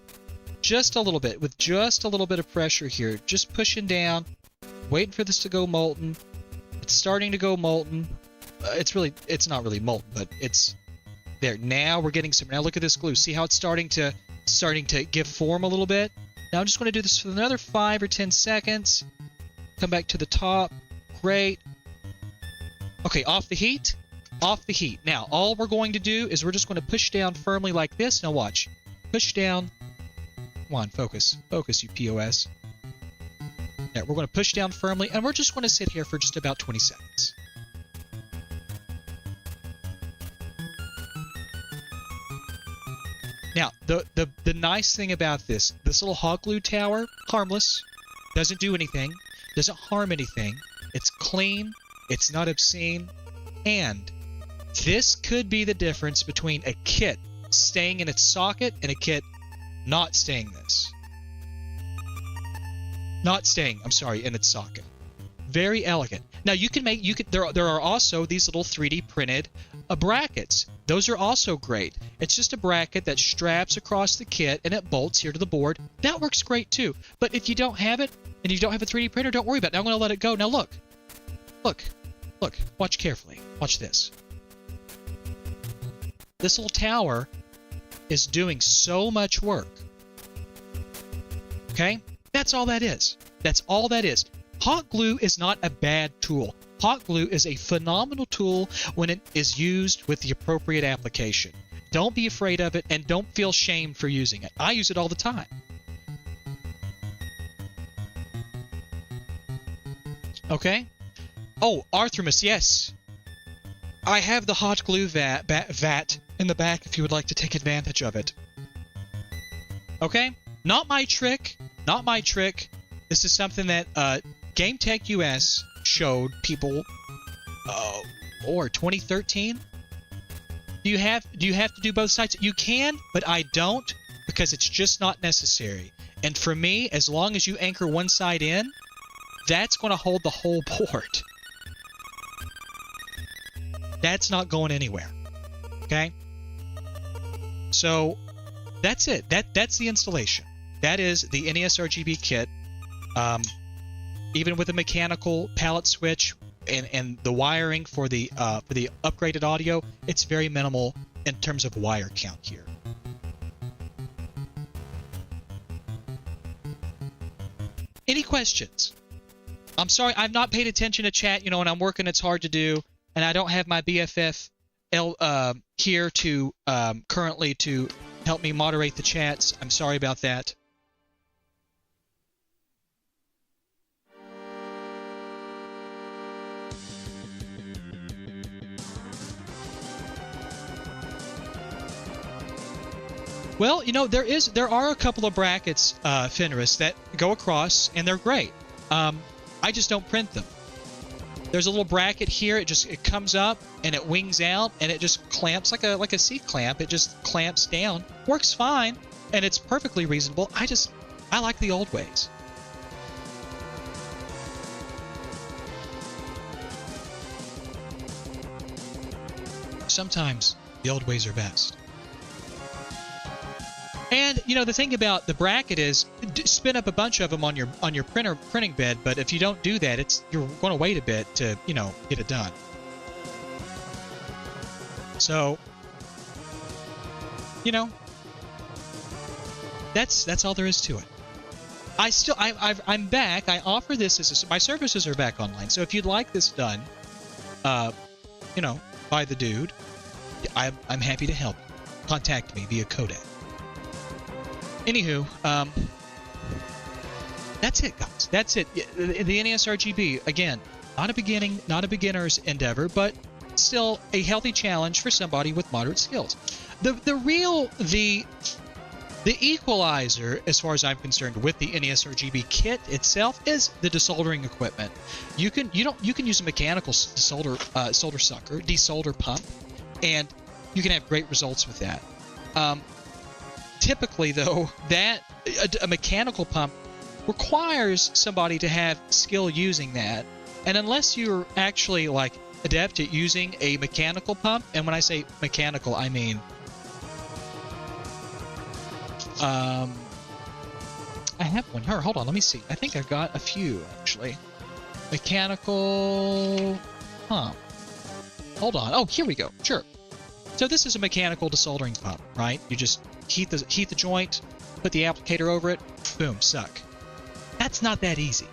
just a little bit, with just a little bit of pressure here. Just pushing down, waiting for this to go molten. It's starting to go molten. It's not really molten, but it's there. Now we're getting some. Now look at this glue. See how it's starting to give form a little bit? Now I'm just going to do this for another 5 or 10 seconds. Come back to the top. Great. Okay, off the heat. Off the heat. Now, all we're going to do is we're just going to push down firmly like this. Now watch. Push down. Come on, focus. Focus, you POS. There, we're going to push down firmly, and we're just going to sit here for just about 20 seconds. Now, the nice thing about this little hot glue tower, harmless, doesn't do anything, doesn't harm anything. It's clean, it's not obscene, and this could be the difference between a kit staying in its socket and a kit not staying in its socket. Very elegant. Now there are also these little 3D printed brackets. Those are also great. It's just a bracket that straps across the kit and it bolts here to the board. That works great too. But if you don't have it and you don't have a 3D printer, don't worry about it. Now I'm going to let it go. Now look. Watch carefully. Watch this. This little tower is doing so much work. Okay? That's all that is. That's all that is. Hot glue is not a bad tool. Hot glue is a phenomenal tool when it is used with the appropriate application. Don't be afraid of it and don't feel shame for using it. I use it all the time. Okay? Oh, Arthremus, yes. I have the hot glue vat in the back if you would like to take advantage of it. Okay? Not my trick. Not my trick. This is something that Game Tech US showed people 2013. Do you have to do both sides? You can, but I don't because it's just not necessary. And for me, as long as you anchor one side in, that's going to hold the whole board. That's not going anywhere. Okay? So that's it. That's the installation. That is the NESRGB kit. Even with a mechanical palette switch and the wiring for the upgraded audio, it's very minimal in terms of wire count here. Any questions? I'm sorry, I've not paid attention to chat, and I'm working, it's hard to do, and I don't have my BFF here to currently to help me moderate the chats. I'm sorry about that. Well, there are a couple of brackets, Fenris, that go across, and they're great. I just don't print them. There's a little bracket here. It comes up and it wings out and it just clamps like a seat clamp. It just clamps down. Works fine, and it's perfectly reasonable. I like the old ways. Sometimes the old ways are best. And the thing about the bracket is spin up a bunch of them on your printing bed, but if you don't do that, you're going to wait a bit to get it done. So that's all there is to it. I'm back. I offer this my services are back online. So if you'd like this done, by the dude, I'm happy to help. Contact me via Kodak. Anywho, that's it, guys. That's it. The NESRGB, again, not a beginner's endeavor, but still a healthy challenge for somebody with moderate skills. The equalizer, as far as I'm concerned, with the NESRGB kit itself is the desoldering equipment. You can use a mechanical solder sucker, desolder pump, and you can have great results with that. Typically, though, that a mechanical pump requires somebody to have skill using that, and unless you're actually adept at using a mechanical pump, and when I say mechanical, I mean I have one here. Hold on, let me see. I think I've got a few actually. Mechanical pump. Hold on. Oh, here we go. Sure. So this is a mechanical desoldering pump, right? You just heat the joint, put the applicator over it, boom, suck. That's not that easy.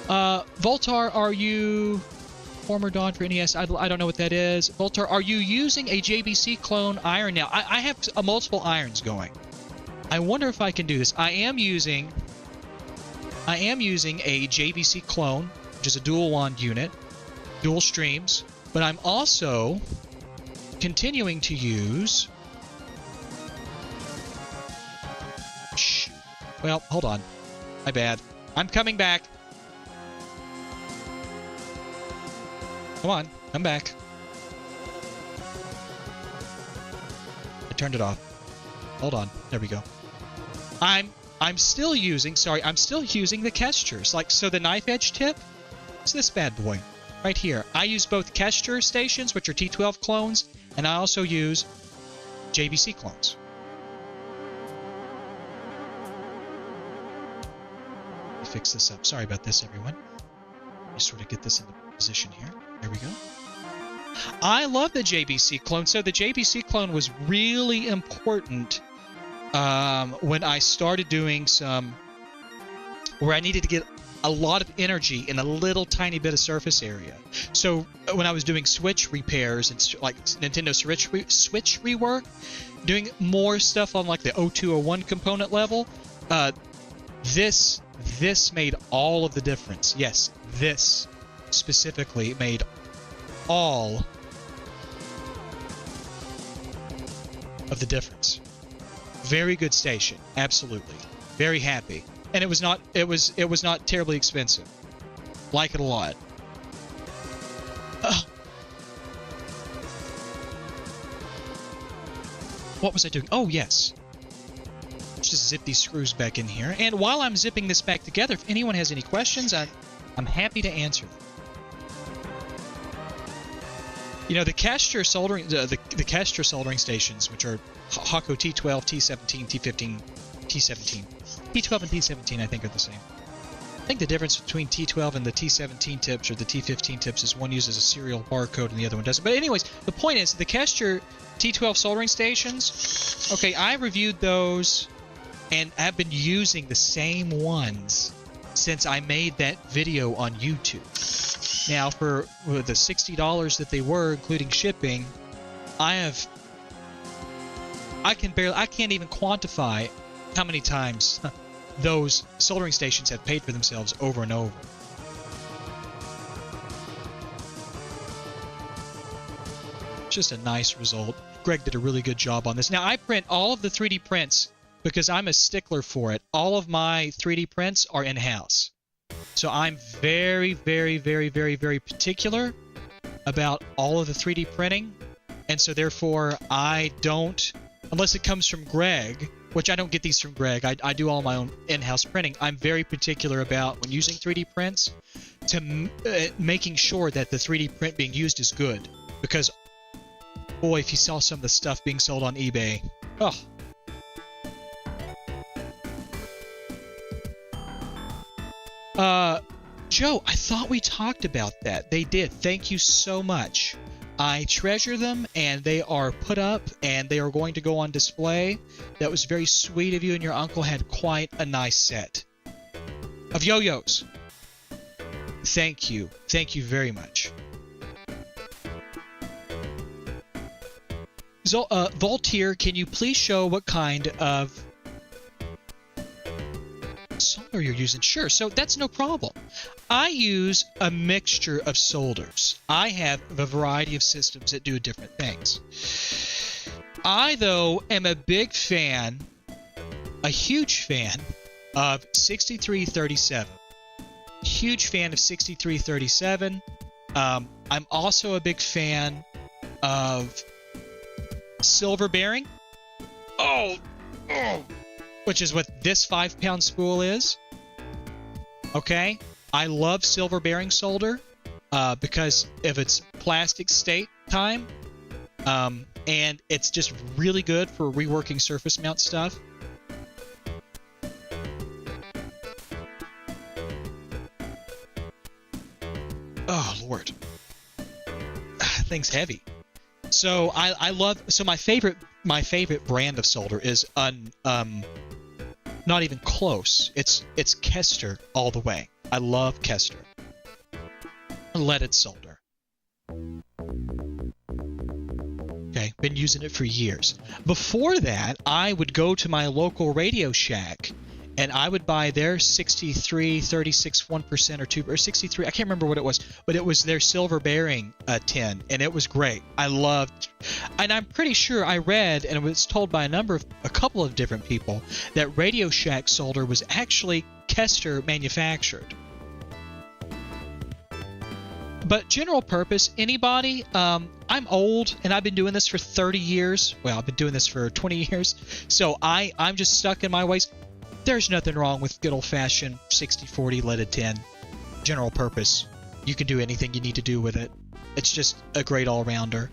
Voltar, are you former Dawn for NES. I don't know what that is. Voltar, are you using a JBC clone iron now? I have multiple irons going. I wonder if I can do this. I am using a JBC clone, which is a dual wand unit, dual streams, but I'm also continuing to use... Well, hold on. My bad. I'm coming back. Come on, come back. I turned it off. Hold on. There we go. I'm still using the Kesters. Like, so the knife edge tip is this bad boy right here. I use both Kester stations, which are T12 clones, and I also use JBC clones. Let me fix this up. Sorry about this, everyone. Let me sort of get this in the position here. There we go. I love the JBC clone. So the JBC clone was really important when I started doing some... where I needed to get a lot of energy in a little tiny bit of surface area. So when I was doing Switch repairs and like Nintendo Switch rework, doing more stuff on like the 0201 component level, this made all of the difference. Yes, this specifically made all of the difference. Very good station, absolutely. Very happy. And it was not terribly expensive. Like it a lot. What was I doing? Oh, yes. Let's just zip these screws back in here. And while I'm zipping this back together, if anyone has any questions, I'm happy to answer them. You know, the Kester soldering stations, which are Hako T12, T17, T15, T17. T12 and T17, I think, are the same. I think the difference between T12 and the T17 tips or the T15 tips is one uses a serial barcode and the other one doesn't. But anyways, the point is, the Kester T12 soldering stations, okay, I reviewed those and have been using the same ones since I made that video on YouTube. Now, for the $60 that they were, including shipping, I can't even quantify how many times those soldering stations have paid for themselves over and over. Just a nice result. Greg did a really good job on this. Now, I print all of the 3D prints because I'm a stickler for it. All of my 3D prints are in-house. So I'm very, very, very, very, very particular about all of the 3D printing. And so therefore, I don't, unless it comes from Greg, which I don't get these from Greg, I do all my own in-house printing. I'm very particular about, when using 3D prints, to making sure that the 3D print being used is good. Because, boy, if you saw some of the stuff being sold on eBay, oh. Joe, I thought we talked about that. They did. Thank you so much. I treasure them, and they are put up, and they are going to go on display. That was very sweet of you, and your uncle had quite a nice set of yo-yos. Thank you. Thank you very much. Voltaire, can you please show what kind of solder you're using? Sure, so that's no problem. I use a mixture of solders. I have a variety of systems that do different things. I, though, am a big fan, a huge fan of 6337. Huge fan of 6337. I'm also a big fan of silver bearing. Which is what this 5-pound spool is. Okay? I love silver bearing solder because of its plastic state time. And it's just really good for reworking surface mount stuff. Oh, Lord. Thing's heavy. So I love, so my favorite brand of solder is not even close. It's Kester all the way. I love Kester. Leaded solder. Been using it for years. Before that, I would go to my local Radio Shack and I would buy their 63, 36, 1% or 2 or 63. I can't remember what it was, but it was their silver bearing tin, and it was great. I loved, and I'm pretty sure I read and it was told by a couple of different people that Radio Shack solder was actually Kester manufactured. But general purpose, anybody, I'm old and I've been doing this for 30 years. Well, I've been doing this for 20 years. So I'm just stuck in my ways. There's nothing wrong with good old-fashioned 60-40 leaded tin. General purpose. You can do anything you need to do with it. It's just a great all-rounder.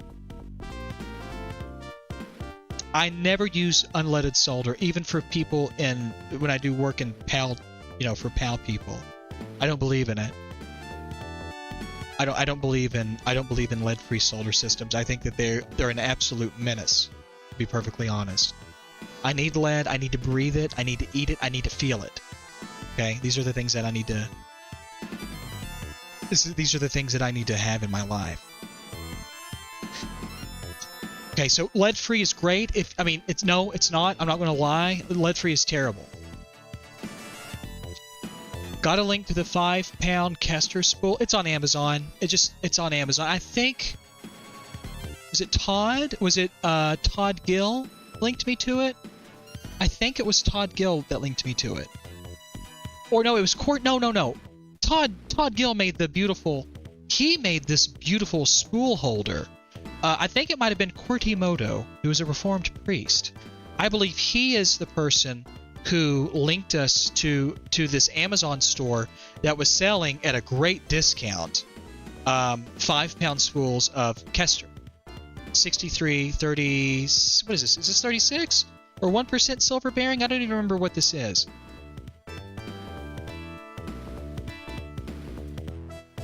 I never use unleaded solder, even for people when I do work in PAL, for PAL people. I don't believe in it. I don't believe in lead-free solder systems. I think that they're an absolute menace, to be perfectly honest. I need lead. I need to breathe it. I need to eat it. I need to feel it. Okay, these are the things that I need to. These are the things that I need to have in my life. Okay, so lead-free is great. It's not. I'm not going to lie. Lead-free is terrible. Got a link to the 5-pound Kester spool. It's on Amazon. It's on Amazon. I think. Was it Todd? Was it Todd Gill linked me to it? I think it was Todd Gill that linked me to it. Or no, it was No. Todd Gill made he made this beautiful spool holder. I think it might have been Quirtimoto, who was a Reformed priest. I believe he is the person who linked us to this Amazon store that was selling at a great discount 5-pound spools of Kester. 63, 30, what is this? Is this 36? Or 1% silver bearing? I don't even remember what this is.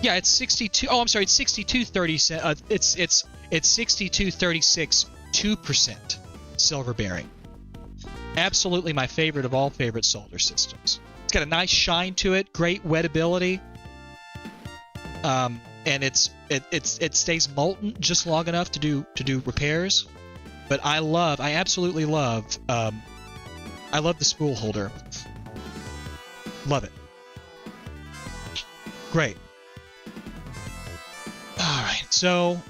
Yeah, it's 62. Oh, I'm sorry, it's 62.30. It's 62.36, 2% silver bearing. Absolutely my favorite of all favorite solder systems. It's got a nice shine to it, great wettability, and it stays molten just long enough to do repairs. But I absolutely love, I love the spool holder. Love it. Great. All right, so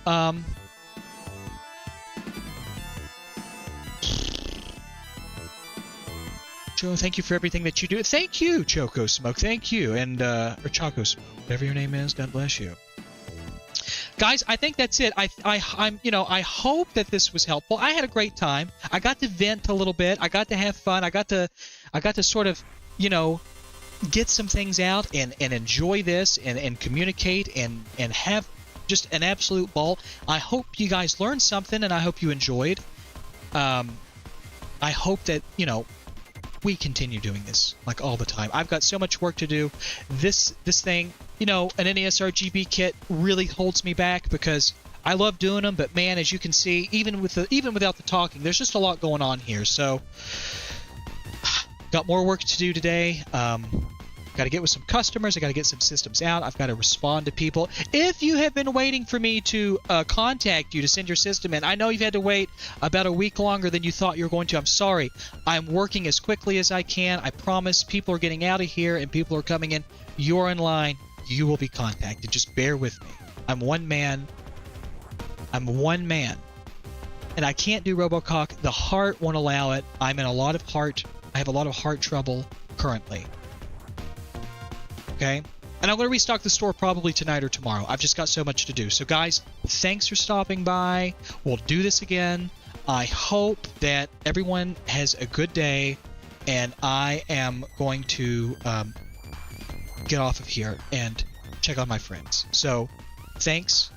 Joe, thank you for everything that you do. Thank you, Choco Smoke. Thank you, and or Choco Smoke, whatever your name is. God bless you. Guys, I think that's it. I hope that this was helpful. I had a great time. I got to vent a little bit. I got to have fun. I got to sort of, get some things out and enjoy this and communicate and have just an absolute ball. I hope you guys learned something and I hope you enjoyed. I hope that, we continue doing this like all the time. I've got so much work to do. This thing, an NESRGB kit really holds me back because I love doing them, but man, as you can see, even without the talking, there's just a lot going on here. So got more work to do today. Got to get with some customers. I got to get some systems out. I've got to respond to people. If you have been waiting for me to contact you to send your system in, I know you've had to wait about a week longer than you thought you were going to. I'm sorry. I'm working as quickly as I can. I promise. People are getting out of here and people are coming in. You're in line. You will be contacted. Just bear with me. I'm one man. And I can't do Robocock. The heart won't allow it. I have a lot of heart trouble currently. Okay? And I'm going to restock the store probably tonight or tomorrow. I've just got so much to do. So guys, thanks for stopping by. We'll do this again. I hope that everyone has a good day. And I am going to get off of here and check on my friends. So, thanks.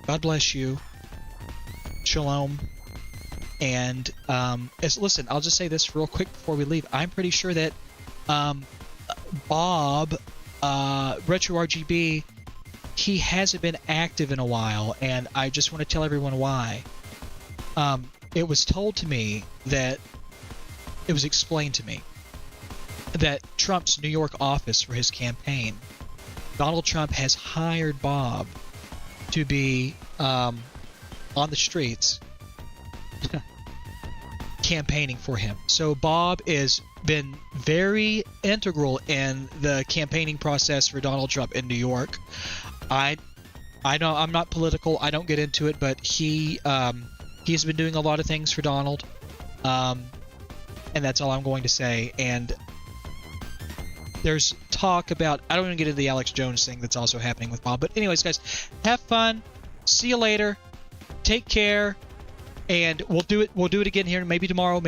God bless you. Shalom. And listen, I'll just say this real quick before we leave. I'm pretty sure that Bob, Retro RGB, he hasn't been active in a while, and I just want to tell everyone why. It was told to me that it was explained to me that Trump's New York office for his campaign, Donald Trump has hired Bob to be on the streets campaigning for him. So Bob has been very integral in the campaigning process for Donald Trump in New York. I know I'm not political. I don't get into it, but he has been doing a lot of things for Donald. And that's all I'm going to say. And there's talk about, I don't even get into the Alex Jones thing that's also happening with Bob. But anyways, guys, have fun. See you later. Take care. And we'll do it again here maybe tomorrow, maybe